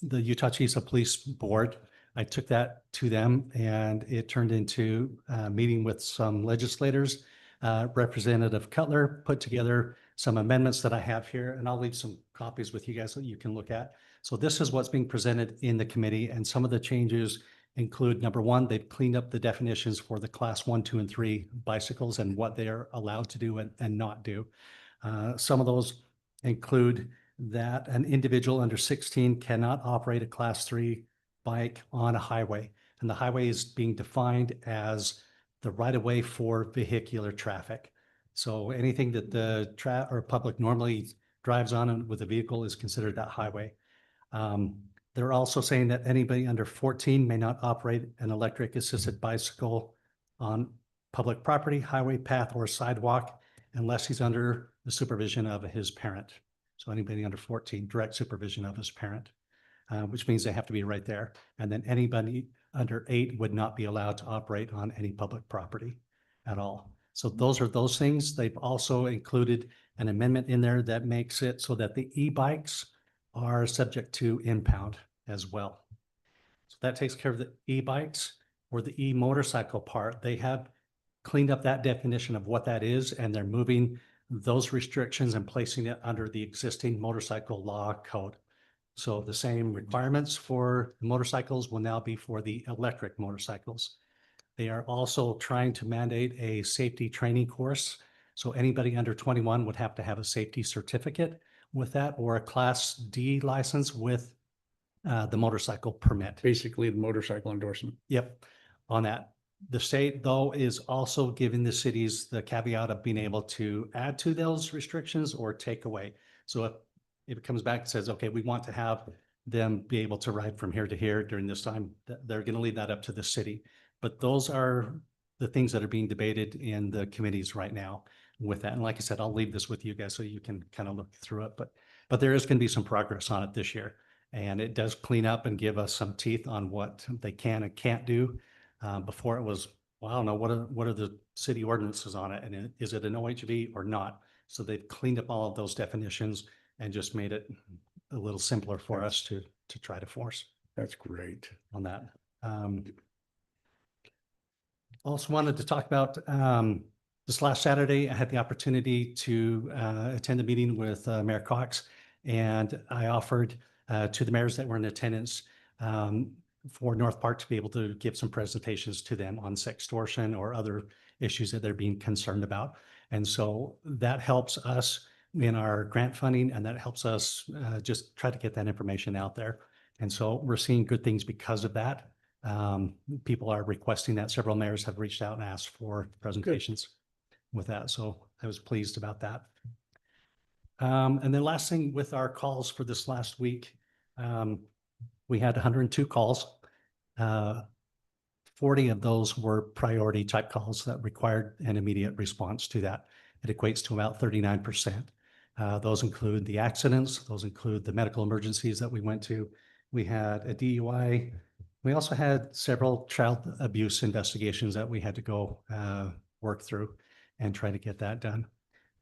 Speaker 1: Utah Chiefs of Police Board, I took that to them, and it turned into a meeting with some legislators. Representative Cutler put together some amendments that I have here, and I'll leave some copies with you guys so you can look at. So this is what's being presented in the committee, and some of the changes include, number one, they've cleaned up the definitions for the class 1, 2, and 3 bicycles and what they are allowed to do and not do. Some of those include that an individual under 16 cannot operate a class 3 bike on a highway. And the highway is being defined as the right of way for vehicular traffic. So anything that the public normally drives on with a vehicle is considered that highway. They're also saying that anybody under 14 may not operate an electric assisted bicycle on public property, highway, path, or sidewalk unless he's under the supervision of his parent. So anybody under 14, direct supervision of his parent, which means they have to be right there. And then anybody under 8 would not be allowed to operate on any public property at all. So those are those things. They've also included an amendment in there that makes it so that the e-bikes are subject to impound as well. So that takes care of the e-bikes. Or the e-motorcycle part. They have cleaned up that definition of what that is, and they're moving those restrictions and placing it under the existing motorcycle law code. So the same requirements for motorcycles will now be for the electric motorcycles. They are also trying to mandate a safety training course. So anybody under 21 would have to have a safety certificate with that, or a class D license with the motorcycle permit.
Speaker 2: basically the motorcycle endorsement.
Speaker 1: Yep, on that. The state, though, is also giving the cities the caveat of being able to add to those restrictions or take away. So if it comes back and says, okay, we want to have them be able to ride from here to here during this time, they're going to leave that up to the city. But those are the things that are being debated in the committees right now with that. And like I said, I'll leave this with you guys so you can kind of look through it. But there is going to be some progress on it this year. And it does clean up and give us some teeth on what they can and can't do. Before it was, well, I don't know, what are the city ordinances on it? And is it an OHV or not? So they've cleaned up all of those definitions and just made it a little simpler for us to try to force
Speaker 2: That's great.
Speaker 1: on that. Also wanted to talk about this last Saturday, I had the opportunity to attend a meeting with Mayor Cox, and I offered to the mayors that were in attendance for North Park to be able to give some presentations to them on sextortion or other issues that they're being concerned about. And so that helps us in our grant funding, and that helps us just try to get that information out there. And so we're seeing good things because of that. People are requesting that. Several mayors have reached out and asked for presentations with that. So I was pleased about that. And then last thing with our calls for this last week, we had 102 calls. 40 of those were priority type calls that required an immediate response to that. It equates to about 39%. Those include the accidents. Those include the medical emergencies that we went to. We had a DUI. We also had several child abuse investigations that we had to go work through and try to get that done.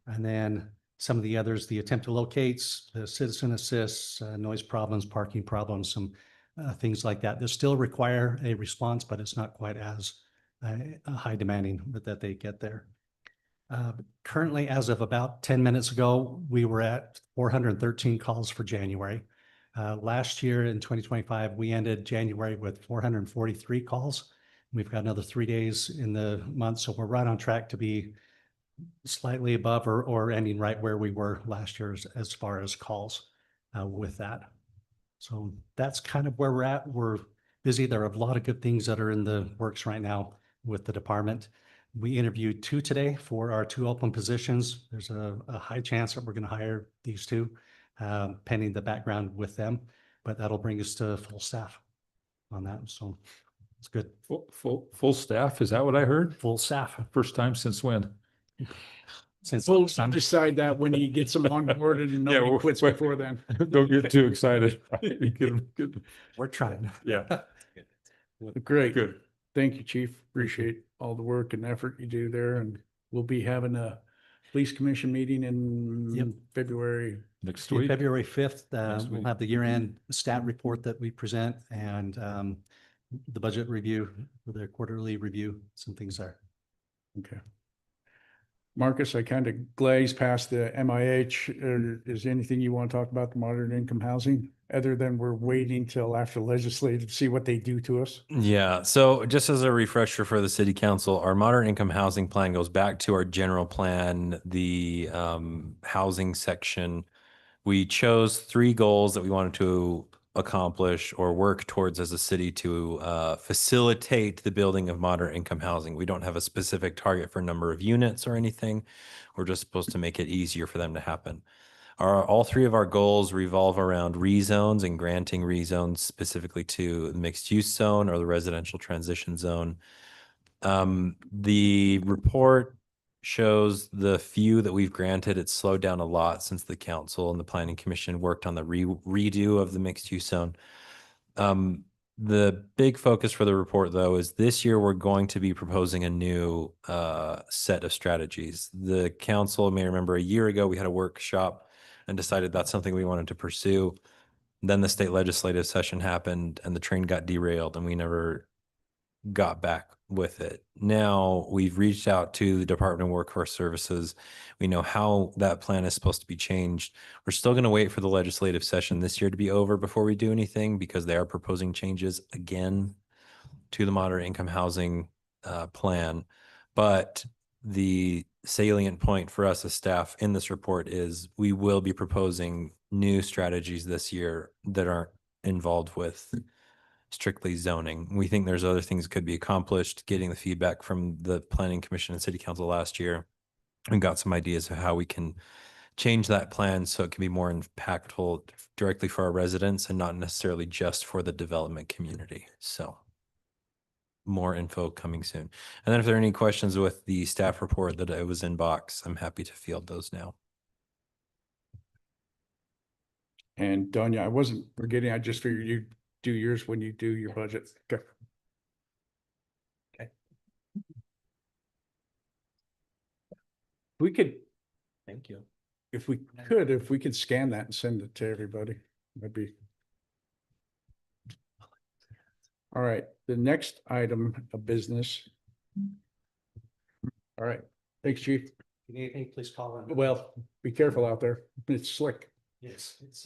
Speaker 1: And then some of the others, the attempt to locates, the citizen assists, noise problems, parking problems, some things like that. They still require a response, but it's not quite as high demanding that they get there. Currently, as of about 10 minutes ago, we were at 413 calls for January. Last year in 2025, we ended January with 443 calls. We've got another 3 days in the month, so we're right on track to be slightly above or ending right where we were last year as far as calls with that. So that's kind of where we're at. We're busy. There are a lot of good things that are in the works right now with the department. We interviewed 2 today for our 2 open positions. There's a high chance that we're going to hire these 2 pending the background with them, but that'll bring us to full staff on that. So it's good.
Speaker 3: Full staff, is that what I heard?
Speaker 1: Full staff
Speaker 3: First time since when?
Speaker 1: since
Speaker 2: We'll
Speaker 1: some-
Speaker 2: decide that when he gets them onboarded and
Speaker 3: Yeah,
Speaker 2: nobody
Speaker 3: we're-
Speaker 2: quits before then.
Speaker 3: Don't get too excited. Good.
Speaker 1: we're trying.
Speaker 3: Yeah,
Speaker 2: Great.
Speaker 3: good.
Speaker 2: Thank you, Chief. Appreciate all the work and effort you do there. And we'll be having a police commission meeting in
Speaker 1: Yep.
Speaker 2: February.
Speaker 3: Next
Speaker 1: Yeah,
Speaker 3: week.
Speaker 1: February 5th,
Speaker 3: Next
Speaker 1: we'll
Speaker 3: week.
Speaker 1: have the year-end stat report that we present and the budget review, the quarterly review, some things there.
Speaker 2: Okay. Marcus, I kind of glazed past the MIH. Is there anything you want to talk about the moderate income housing other than we're waiting till after legislative to see what they do to us?
Speaker 6: Yeah. So just as a refresher for the city council, our moderate income housing plan goes back to our general plan, the housing section. We chose 3 goals that we wanted to accomplish or work towards as a city to facilitate the building of moderate income housing. We don't have a specific target for number of units or anything. We're just supposed to make it easier for them to happen. All 3 of our goals revolve around rezones and granting rezones specifically to the mixed use zone or the residential transition zone. The report shows the few that we've granted. It's slowed down a lot since the council and the planning commission worked on the redo of the mixed use zone. The big focus for the report, though, is this year we're going to be proposing a new set of strategies. The council may remember a year ago we had a workshop and decided that's something we wanted to pursue. Then the state legislative session happened and the train got derailed and we never got back with it. Now we've reached out to the Department of Workforce Services. We know how that plan is supposed to be changed. We're still going to wait for the legislative session this year to be over before we do anything because they are proposing changes again to the moderate income housing plan. But the salient point for us as staff in this report is we will be proposing new strategies this year that aren't involved with strictly zoning. We think there's other things that could be accomplished, getting the feedback from the planning commission and city council last year. We got some ideas of how we can change that plan so it can be more impactful directly for our residents and not necessarily just for the development community. So more info coming soon. And then if there are any questions with the staff report that it was in box, I'm happy to field those now.
Speaker 2: And Donya, I wasn't forgetting, I just figured you'd do yours when you do your budget. Okay. We could,
Speaker 6: Thank you.
Speaker 2: if we could scan that and send it to everybody, that'd be. All right, the next item of business. All right, thanks, chief.
Speaker 1: If you need anything, please call in.
Speaker 2: Well, be careful out there. It's slick.
Speaker 1: Yes, it's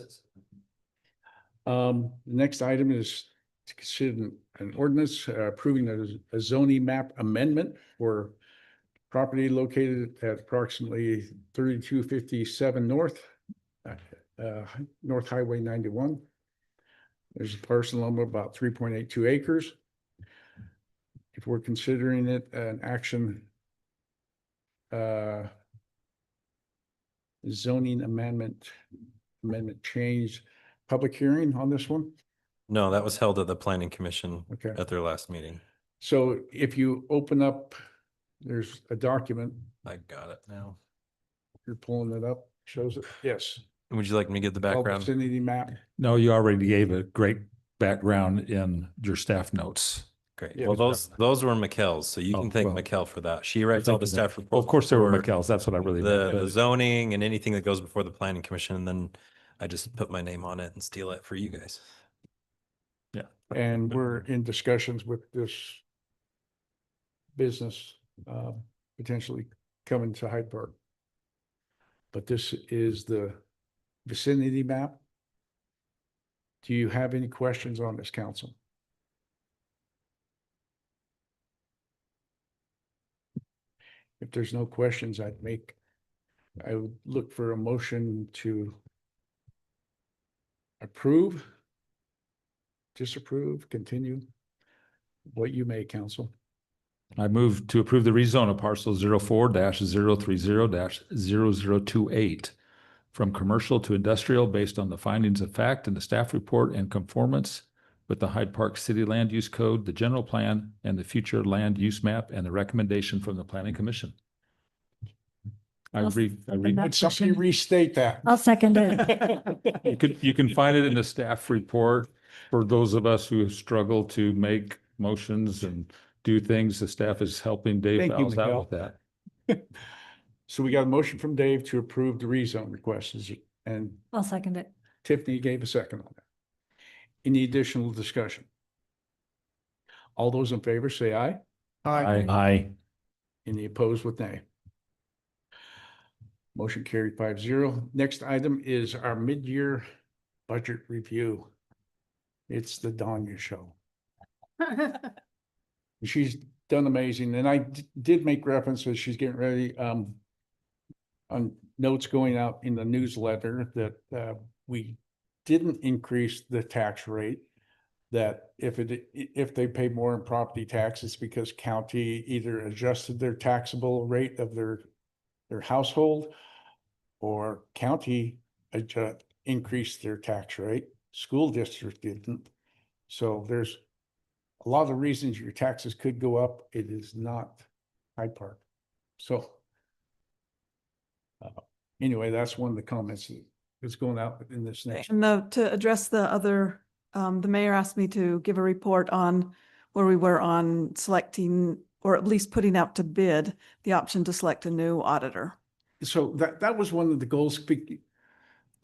Speaker 2: The next item is to consider an ordinance approving a zoning map amendment for property located at approximately 3257 North Highway 91. There's a parcel number about 3.82 acres. If we're considering it an action zoning amendment change, public hearing on this one.
Speaker 6: No, that was held at the planning commission
Speaker 2: Okay.
Speaker 6: at their last meeting.
Speaker 2: So if you open up, there's a document,
Speaker 6: I got it now.
Speaker 2: you're pulling it up, shows it. Yes.
Speaker 6: Would you like me to get the
Speaker 2: Called
Speaker 6: background?
Speaker 2: Vicinity map.
Speaker 3: No, you already gave a great background in your staff notes.
Speaker 6: Great.
Speaker 2: Yeah.
Speaker 6: Well, those were Mikkel's, so you
Speaker 3: Oh,
Speaker 6: can thank
Speaker 3: well.
Speaker 6: Mikkel for that. She writes all the staff
Speaker 3: Well,
Speaker 6: reports.
Speaker 3: of course, they were
Speaker 6: for
Speaker 3: McKell's. That's what I really
Speaker 6: the
Speaker 3: meant. but-
Speaker 6: zoning and anything that goes before the planning commission, and then I just put my name on it and steal it for you guys.
Speaker 3: Yeah.
Speaker 2: And we're in discussions with this business potentially coming to Hyde Park. But this is the vicinity map. Do you have any questions on this, council? If there's no questions, I would look for a motion to approve, disapprove, continue, what you may, council.
Speaker 3: I move to approve the rezone of parcel 04-030-0028 from commercial to industrial based on the findings of fact in the staff report and conformance with the Hyde Park City Land Use Code, the general plan, and the future land use map, and the recommendation from the planning commission.
Speaker 7: I'll second that.
Speaker 2: Would somebody restate that?
Speaker 7: I'll second it.
Speaker 3: You can find it in the staff report for those of us who struggle to make motions and do things. The staff is helping Dave
Speaker 2: Thank you,
Speaker 3: Fowles out
Speaker 2: Miguel.
Speaker 3: with that.
Speaker 2: So we got a motion from Dave to approve the rezone request, and
Speaker 7: I'll second it.
Speaker 2: Tiffany gave a second on that. Any additional discussion? All those in favor say aye.
Speaker 9: Aye.
Speaker 2: Any opposed with nay? Motion carried 5-0. Next item is our mid-year budget review. It's the Danya show. She's done amazing, and I did make references, she's getting ready, on notes going out in the newsletter that, we didn't increase the tax rate. That if they pay more in property taxes because county either adjusted their taxable rate of their household, or county increased their tax rate, school district didn't. So there's a lot of reasons your taxes could go up. It is not Hyde Park. So anyway, that's one of the comments that's going out in this next.
Speaker 10: And to address the other, the mayor asked me to give a report on where we were on selecting, or at least putting out to bid, the option to select a new auditor.
Speaker 2: So that was one of the goals.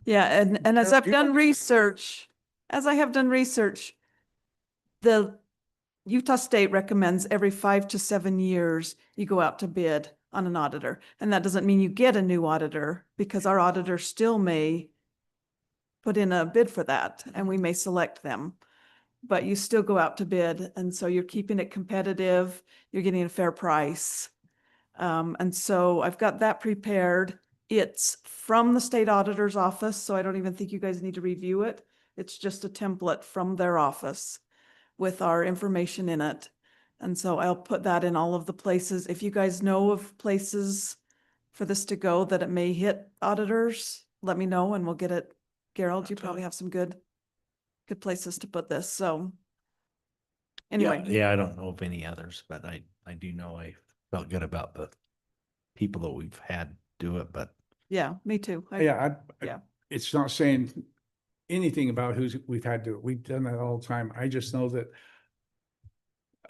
Speaker 10: Yeah, and as I've done research, the Utah State recommends every 5 to 7 years you go out to bid on an auditor. And that doesn't mean you get a new auditor, because our auditor still may put in a bid for that and we may select them. But you still go out to bid, and so you're keeping it competitive, you're getting a fair price. And so I've got that prepared. It's from the state auditor's office, so I don't even think you guys need to review it. It's just a template from their office with our information in it. And so I'll put that in all of the places. If you guys know of places for this to go that it may hit auditors, let me know and we'll get it. Gerald, you probably have some good places to put this, so. Anyway.
Speaker 9: Yeah, I don't know of any others, but I do know I felt good about the people that we've had do it, but
Speaker 10: Yeah, me too.
Speaker 2: Yeah,
Speaker 10: Yeah.
Speaker 2: it's not saying anything about who's we've had to, we've done that all the time. I just know that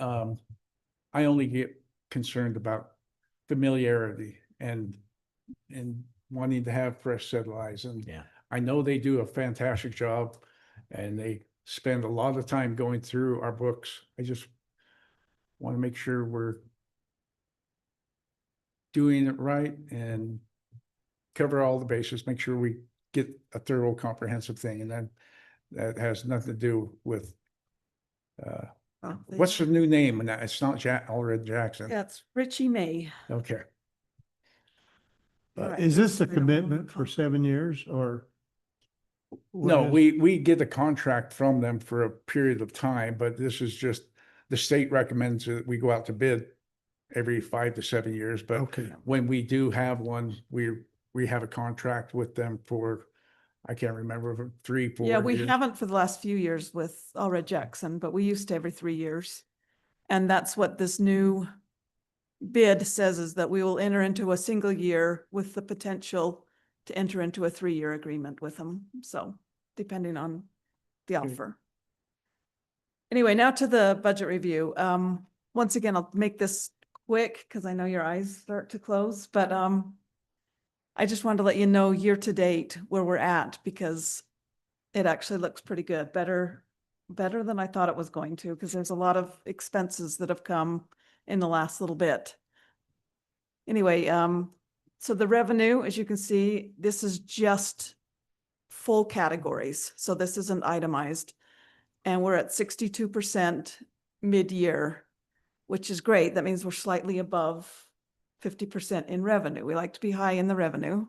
Speaker 2: I only get concerned about familiarity and wanting to have fresh set of eyes. And
Speaker 9: yeah.
Speaker 2: I know they do a fantastic job and they spend a lot of time going through our books. I just want to make sure we're doing it right and cover all the bases, make sure we get a thorough, comprehensive thing. And then That has nothing to do with,
Speaker 10: Oh,
Speaker 2: what's the new name? And it's not Allred Jackson.
Speaker 10: That's Richie May.
Speaker 2: Okay.
Speaker 10: Right.
Speaker 8: Is this a
Speaker 10: They don't know the
Speaker 8: commitment for 7 years or? what
Speaker 2: No,
Speaker 8: is-
Speaker 2: we get a contract from them for a period of time, but this is just, the state recommends that we go out to bid every 5 to 7 years, but
Speaker 8: Okay,
Speaker 2: when we do have one, we have a contract with them for, I can't remember, 3, 4
Speaker 10: Yeah, we
Speaker 2: years.
Speaker 10: haven't for the last few years with Allred Jackson, but we used to every 3 years. And that's what this new bid says, is that we will enter into a single year with the potential to enter into a 3-year agreement with them. So depending on the
Speaker 8: Okay.
Speaker 10: offer. Anyway, now to the budget review. Once again, I'll make this quick because I know your eyes start to close, but I just wanted to let you know year to date where we're at, because it actually looks pretty good, better than I thought it was going to, because there's a lot of expenses that have come in the last little bit. Anyway, so the revenue, as you can see, this is just full categories. So this isn't itemized. And we're at 62% mid-year, which is great. That means we're slightly above 50% in revenue. We like to be high in the revenue.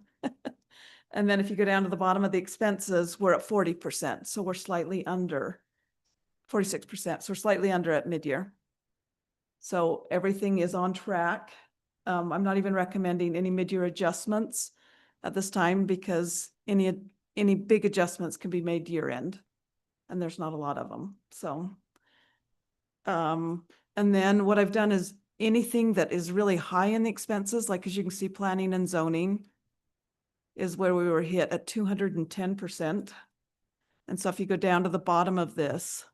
Speaker 10: And then if you go down to the bottom of the expenses, we're at 40%. So we're slightly under 46%. So we're slightly under at mid-year. So everything is on track. I'm not even recommending any mid-year adjustments at this time, because any big adjustments can be made year end, and there's not a lot of them. So, and then what I've done is anything that is really high in the expenses, like as you can see, planning and zoning is where we were hit at 210%. And so if you go down to the bottom of this,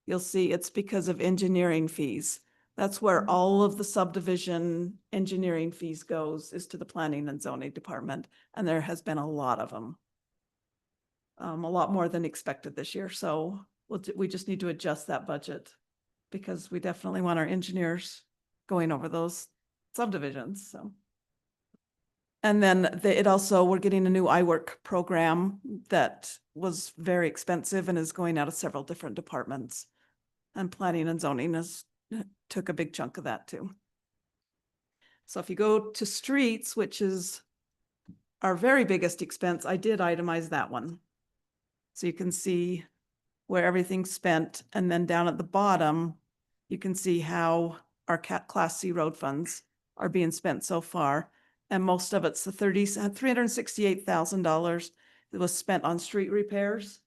Speaker 10: you'll see it's because of engineering fees. That's where all of the subdivision engineering fees goes, is to the planning and zoning department. And there has been a lot of them. A lot more than expected this year. So we just need to adjust that budget, because we definitely want our engineers going over those subdivisions. So. And then we're getting a new iWork program that was very expensive and is going out of several different departments. And planning and zoning took a big chunk of that too. So if you go to streets, which is our very biggest expense, I did itemize that one. So you can see where everything's spent. And then down at the bottom, you can see how our Class C road funds are being spent so far. And most of it's the $368,000 that was spent on street repairs.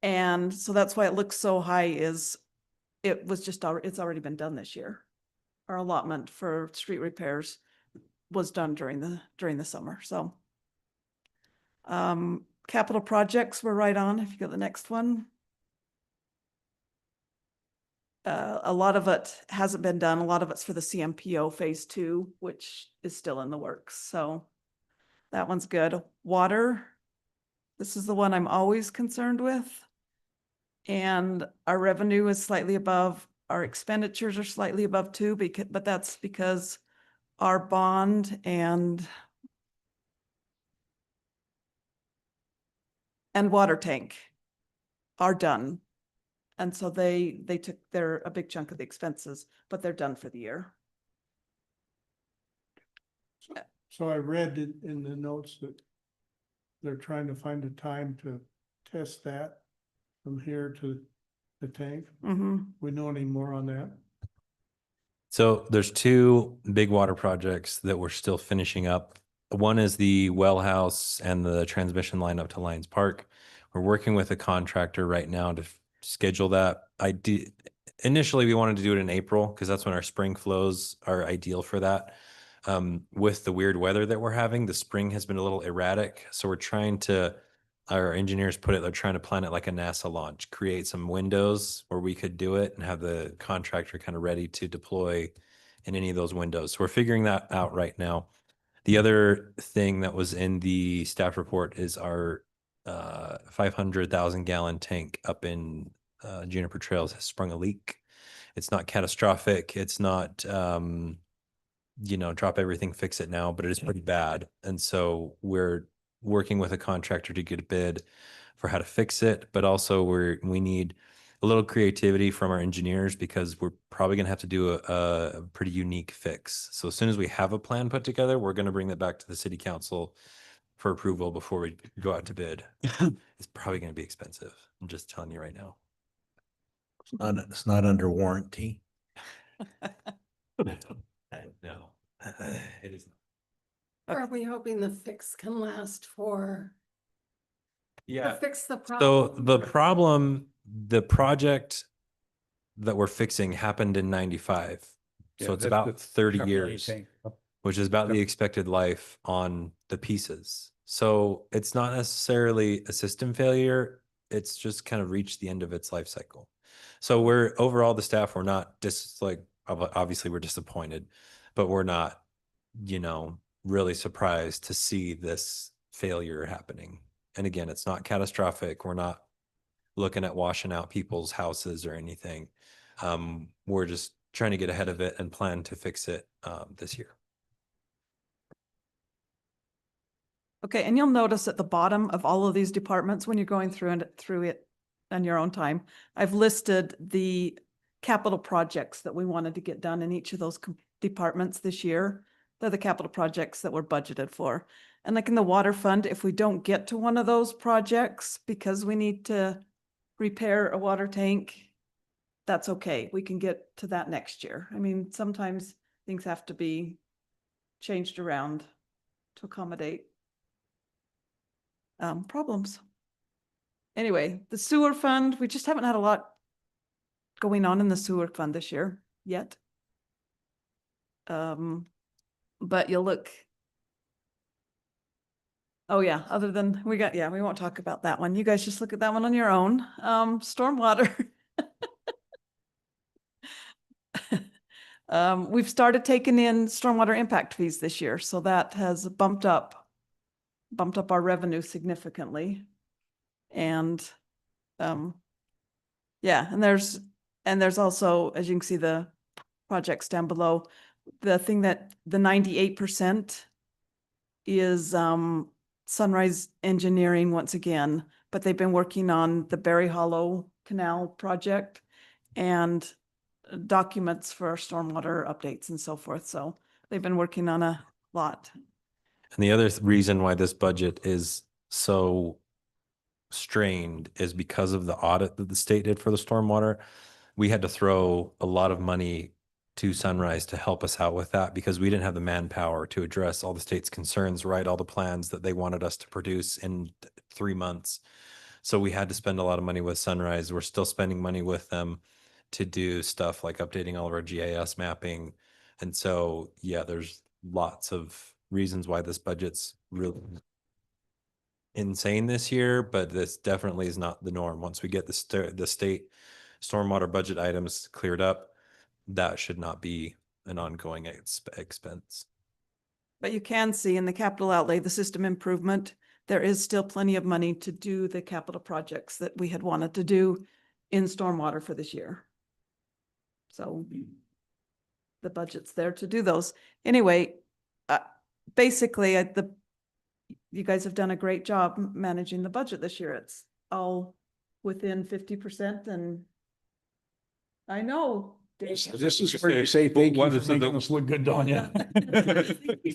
Speaker 10: And so that's why it looks so high, is it's already been done this year. Our allotment for street repairs was done during the summer. So capital projects we're right on. If you go to the next one. A lot of it hasn't been done. A lot of it's for the CMPO phase 2, which is still in the works. So that one's good. Water. This is the one I'm always concerned with. And our revenue is slightly above. Our expenditures are slightly above too, but that's because our bond and water tank are done. And so they took a big chunk of the expenses, but they're done for the year.
Speaker 8: So I read in the notes that they're trying to find a time to test that from here to the tank.
Speaker 10: Mm-hmm.
Speaker 8: We know any more on that?
Speaker 6: So there's 2 big water projects that we're still finishing up. One is the well house and the transmission line up to Lions Park. We're working with a contractor right now to schedule that. Initially we wanted to do it in April, because that's when our spring flows are ideal for that. With the weird weather that we're having, the spring has been a little erratic. So our engineers they're trying to plan it like a NASA launch, create some windows where we could do it and have the contractor kind of ready to deploy in any of those windows. So we're figuring that out right now. The other thing that was in the staff report is our 500,000 gallon tank up in Juniper Trails has sprung a leak. It's not catastrophic. It's not, drop everything, fix it now, but it is pretty bad. And so we're working with a contractor to get a bid for how to fix it, but also we need a little creativity from our engineers because we're probably going to have to do a pretty unique fix. So as soon as we have a plan put together, we're going to bring that back to the city council for approval before we go out to bid. It's probably going to be expensive. I'm just telling you right now.
Speaker 9: It's not under warranty.
Speaker 6: No, it is.
Speaker 5: Are we hoping the fix can last for, to fix the
Speaker 6: So
Speaker 5: problem?
Speaker 6: the project that we're fixing happened in 95. So
Speaker 2: Yeah,
Speaker 6: it's
Speaker 2: that's
Speaker 6: about
Speaker 2: the
Speaker 6: 30
Speaker 2: company
Speaker 6: years,
Speaker 2: tank.
Speaker 6: which is about the expected life on the pieces. So it's not necessarily a system failure. It's just kind of reached the end of its life cycle. So we're overall, the staff, we're not obviously we're disappointed, but we're not, really surprised to see this failure happening. And again, it's not catastrophic. We're not looking at washing out people's houses or anything. We're just trying to get ahead of it and plan to fix it this year.
Speaker 10: Okay, and you'll notice at the bottom of all of these departments, when you're going through it on your own time, I've listed the capital projects that we wanted to get done in each of those departments this year. They're the capital projects that were budgeted for. And like in the water fund, if we don't get to one of those projects because we need to repair a water tank, that's okay. We can get to that next year. I mean, sometimes things have to be changed around to accommodate problems. Anyway, the sewer fund, we just haven't had a lot going on in the sewer fund this year yet. But you'll look. Oh yeah, other than we won't talk about that one. You guys just look at that one on your own. Stormwater. We've started taking in stormwater impact fees this year, so that has bumped up our revenue significantly. And yeah, and there's also, as you can see, the projects down below, the thing that the 98% is Sunrise Engineering once again, but they've been working on the Berry Hollow Canal project and documents for our stormwater updates and so forth. So they've been working on a lot.
Speaker 6: And the other reason why this budget is so strained is because of the audit that the state did for the stormwater. We had to throw a lot of money to Sunrise to help us out with that because we didn't have the manpower to address all the state's concerns, write all the plans that they wanted us to produce in 3 months. So we had to spend a lot of money with Sunrise. We're still spending money with them to do stuff like updating all of our GIS mapping. And so, yeah, there's lots of reasons why this budget's really insane this year, but this definitely is not the norm. Once we get the state stormwater budget items cleared up, that should not be an ongoing expense.
Speaker 10: But you can see in the capital outlay, the system improvement, there is still plenty of money to do the capital projects that we had wanted to do in stormwater for this year. So the budget's there to do those. Anyway, basically, you guys have done a great job managing the budget this year. It's all within 50%, and I know.
Speaker 2: This is where you say thank you
Speaker 3: What
Speaker 2: for
Speaker 3: is it
Speaker 2: making
Speaker 3: that-
Speaker 2: us look good, Danya.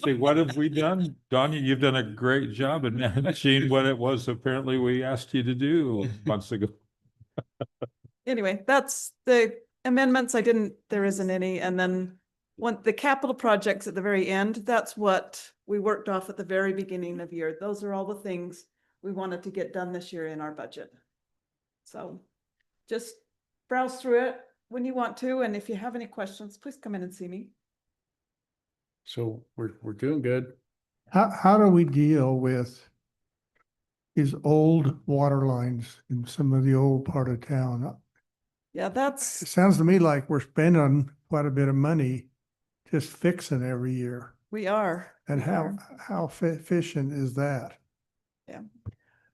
Speaker 3: Say, what have we done? Donnie, you've done a great job in managing what it was apparently we asked you to do months ago.
Speaker 10: Anyway, that's the amendments. There isn't any. And then the capital projects at the very end, that's what we worked off at the very beginning of the year. Those are all the things we wanted to get done this year in our budget. So just browse through it when you want to. And if you have any questions, please come in and see me.
Speaker 2: So we're doing good.
Speaker 8: How do we deal with these old water lines in some of the old part of town?
Speaker 10: Yeah,
Speaker 8: It sounds to me like we're spending quite a bit of money just fixing every year.
Speaker 10: we are.
Speaker 8: And
Speaker 10: We are.
Speaker 8: how efficient is that?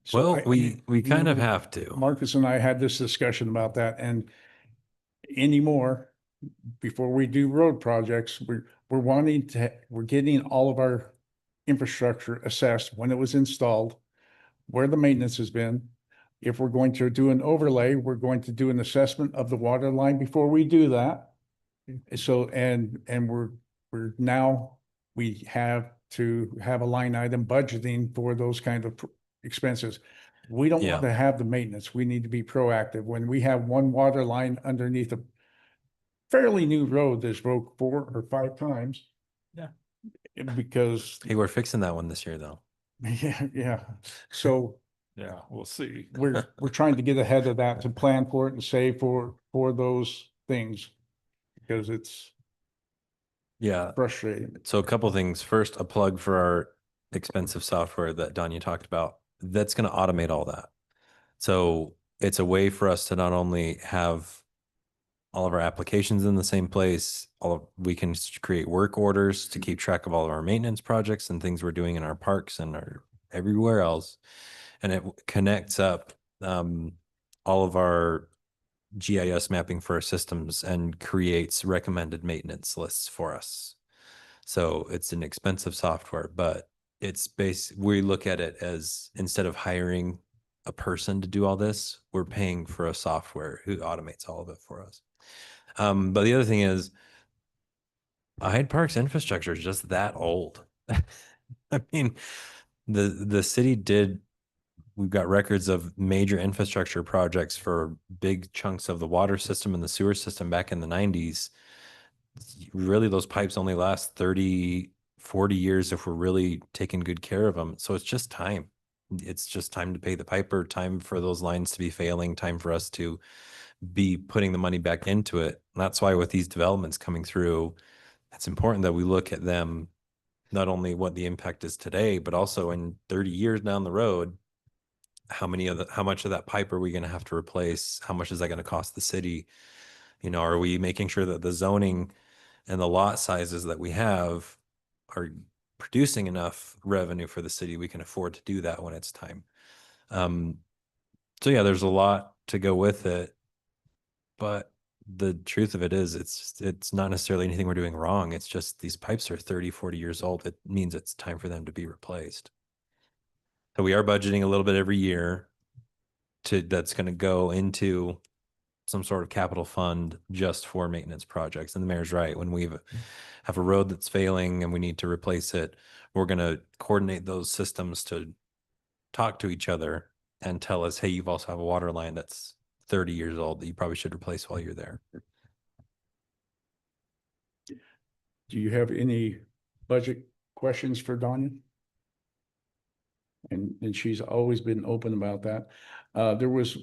Speaker 2: So
Speaker 6: Well, we kind of have to.
Speaker 2: Marcus and I had this discussion about that, and anymore, before we do road projects, we're getting all of our infrastructure assessed when it was installed, where the maintenance has been, if we're going to do an overlay, we're going to do an assessment of the water line before we do that. So, and we're now, we have to have a line item budgeting for those kind of expenses. We don't want
Speaker 6: Yeah.
Speaker 2: to have the maintenance. We need to be proactive. When we have one water line underneath a fairly new road that's broke 4 or 5 times.
Speaker 3: Yeah.
Speaker 2: Because,
Speaker 6: Hey, we're fixing that one this year though.
Speaker 2: yeah. So
Speaker 3: Yeah, we'll see.
Speaker 2: we're trying to get ahead of that, to plan for it and save for those things. Because it's
Speaker 6: Yeah.
Speaker 2: frustrating.
Speaker 6: So a couple things. First, a plug for our expensive software that Danya talked about. That's going to automate all that. So it's a way for us to not only have all of our applications in the same place, we can create work orders to keep track of all of our maintenance projects and things we're doing in our parks and our everywhere else. And it connects up all of our GIS mapping for our systems and creates recommended maintenance lists for us. So it's an expensive software, but we look at it as, instead of hiring a person to do all this, we're paying for a software who automates all of it for us. But the other thing is, Hyde Park's infrastructure is just that old. I mean, the city we've got records of major infrastructure projects for big chunks of the water system and the sewer system back in the 90s. Really, those pipes only last 30, 40 years if we're really taking good care of them. So it's just time. It's just time to pay the piper, time for those lines to be failing, time for us to be putting the money back into it. And that's why with these developments coming through, it's important that we look at them, not only what the impact is today, but also in 30 years down the road, how much of that pipe are we going to have to replace? How much is that going to cost the city? You know, are we making sure that the zoning and the lot sizes that we have are producing enough revenue for the city? We can afford to do that when it's time. So yeah, there's a lot to go with it, but the truth of it is it's not necessarily anything we're doing wrong. It's just these pipes are 30, 40 years old. It means it's time for them to be replaced. So we are budgeting a little bit every year that's going to go into some sort of capital fund just for maintenance projects. And the mayor's right. When we have a road that's failing and we need to replace it, we're going to coordinate those systems to talk to each other and tell us, hey, you've also have a water line that's 30 years old that you probably should replace while you're there.
Speaker 2: Do you have any budget questions for Danya? And she's always been open about that. There was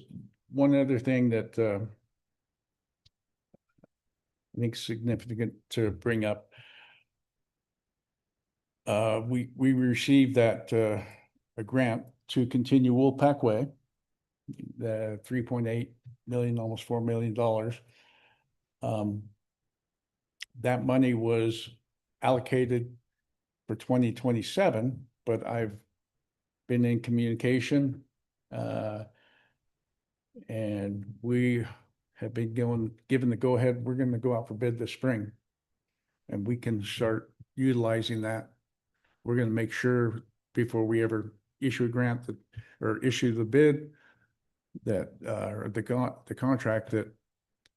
Speaker 2: one other thing that I think significant to bring up. We received that a grant to continue Woolpack Way, the 3.8 million, almost $4 million. That money was allocated for 2027, but I've been in communication, and we have been given the go-ahead. We're going to go out for bid this spring, and we can start utilizing that. We're going to make sure before we ever issue a grant or issue the bid that or the contract, that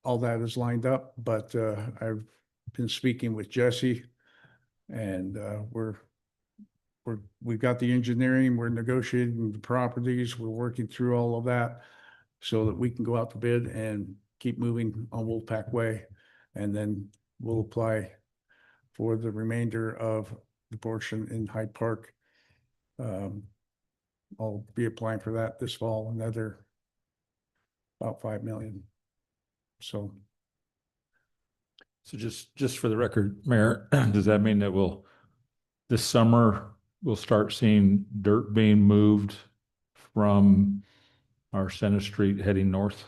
Speaker 2: all that is lined up. But I've been speaking with Jesse, and we've got the engineering, we're negotiating the properties, we're working through all of that so that we can go out to bid and keep moving on Wolfpack Way. And then we'll apply for the remainder of the portion in Hyde Park. I'll be applying for that this fall, another about 5 million. So
Speaker 3: just for the record, Mayor, does that mean that this summer, we'll start seeing dirt being moved from our Center Street heading north?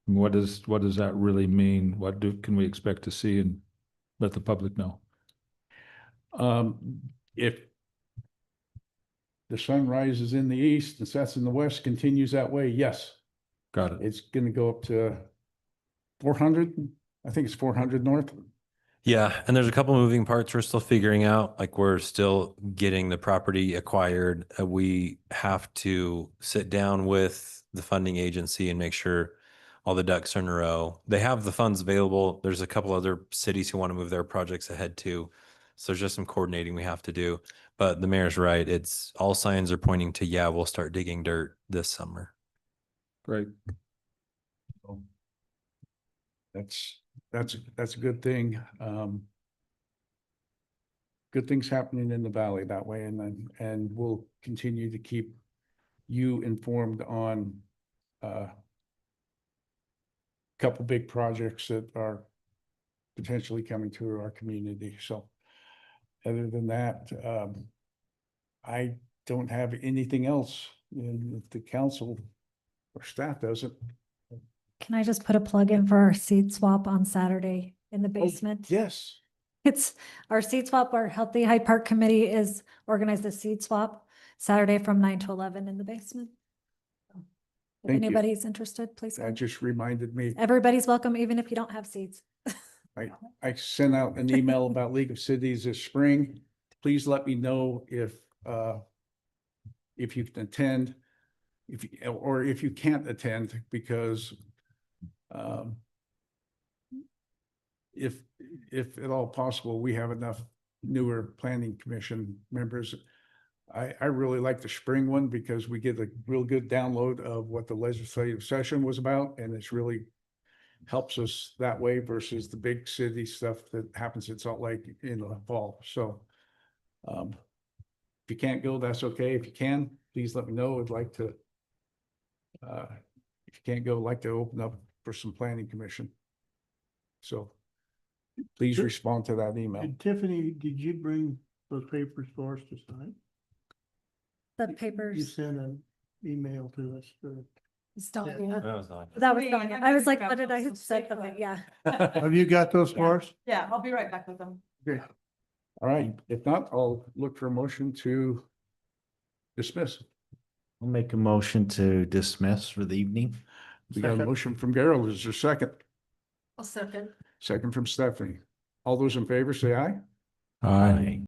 Speaker 3: And what does that really mean? Can we expect to see, and let the public know?
Speaker 2: if the sun rises in the east and sets in the west, continues that way, yes,
Speaker 3: Got it.
Speaker 2: it's going to go up to 400. I think it's 400 north.
Speaker 6: Yeah, and there's a couple moving parts we're still figuring out. Like, we're still getting the property acquired. We have to sit down with the funding agency and make sure all the ducks are in a row. They have the funds available. There's a couple other cities who want to move their projects ahead too. So there's just some coordinating we have to do. But the mayor's right. It's all signs are pointing to, yeah, we'll start digging dirt this summer.
Speaker 2: Great. That's a good thing. Good things happening in the valley that way, and we'll continue to keep you informed on couple big projects that are potentially coming to our community. So other than that, I don't have anything else. And if the council or staff doesn't.
Speaker 7: Can I just put a plug in for our seed swap on Saturday in the basement?
Speaker 2: Yes.
Speaker 7: It's our seed swap. Our Healthy Hyde Park Committee is organized a seed swap Saturday from 9 to 11 in the basement. If
Speaker 2: Thank you.
Speaker 7: anybody's interested, please
Speaker 2: That
Speaker 7: come.
Speaker 2: just reminded me,
Speaker 7: Everybody's welcome, even if you don't have seeds.
Speaker 2: I sent out an email about League of Cities this spring. Please let me know if you can attend, or if you can't attend, because if at all possible, we have enough newer planning commission members. I really like the spring one because we get a real good download of what the legislative session was about, and it's really helps us that way versus the big city stuff that happens in Salt Lake in the fall. So if you can't go, that's okay. If you can, please let me know. I'd like to, if you can't go, I'd like to open up for some planning commission. So please respond to that email.
Speaker 8: And Tiffany, did you bring those papers for us to sign?
Speaker 7: The
Speaker 8: You
Speaker 7: papers,
Speaker 8: sent an email to us.
Speaker 5: Danya.
Speaker 7: that was,
Speaker 10: Me,
Speaker 7: Danya.
Speaker 10: I'm
Speaker 7: I was
Speaker 10: gonna
Speaker 7: like,
Speaker 10: grab
Speaker 7: what did I
Speaker 10: those
Speaker 7: say?
Speaker 10: papers.
Speaker 7: Okay, yeah.
Speaker 8: Have you got those for us?
Speaker 10: Yeah, I'll be right back with them.
Speaker 8: Okay.
Speaker 2: All right. If not, I'll look for a motion to dismiss.
Speaker 9: I'll make a motion to dismiss for the evening.
Speaker 2: We got a
Speaker 8: Second.
Speaker 2: motion from Gerald. Is there a second?
Speaker 5: I'll second.
Speaker 2: Second from Stephanie. All those in favor say aye.
Speaker 3: Aye.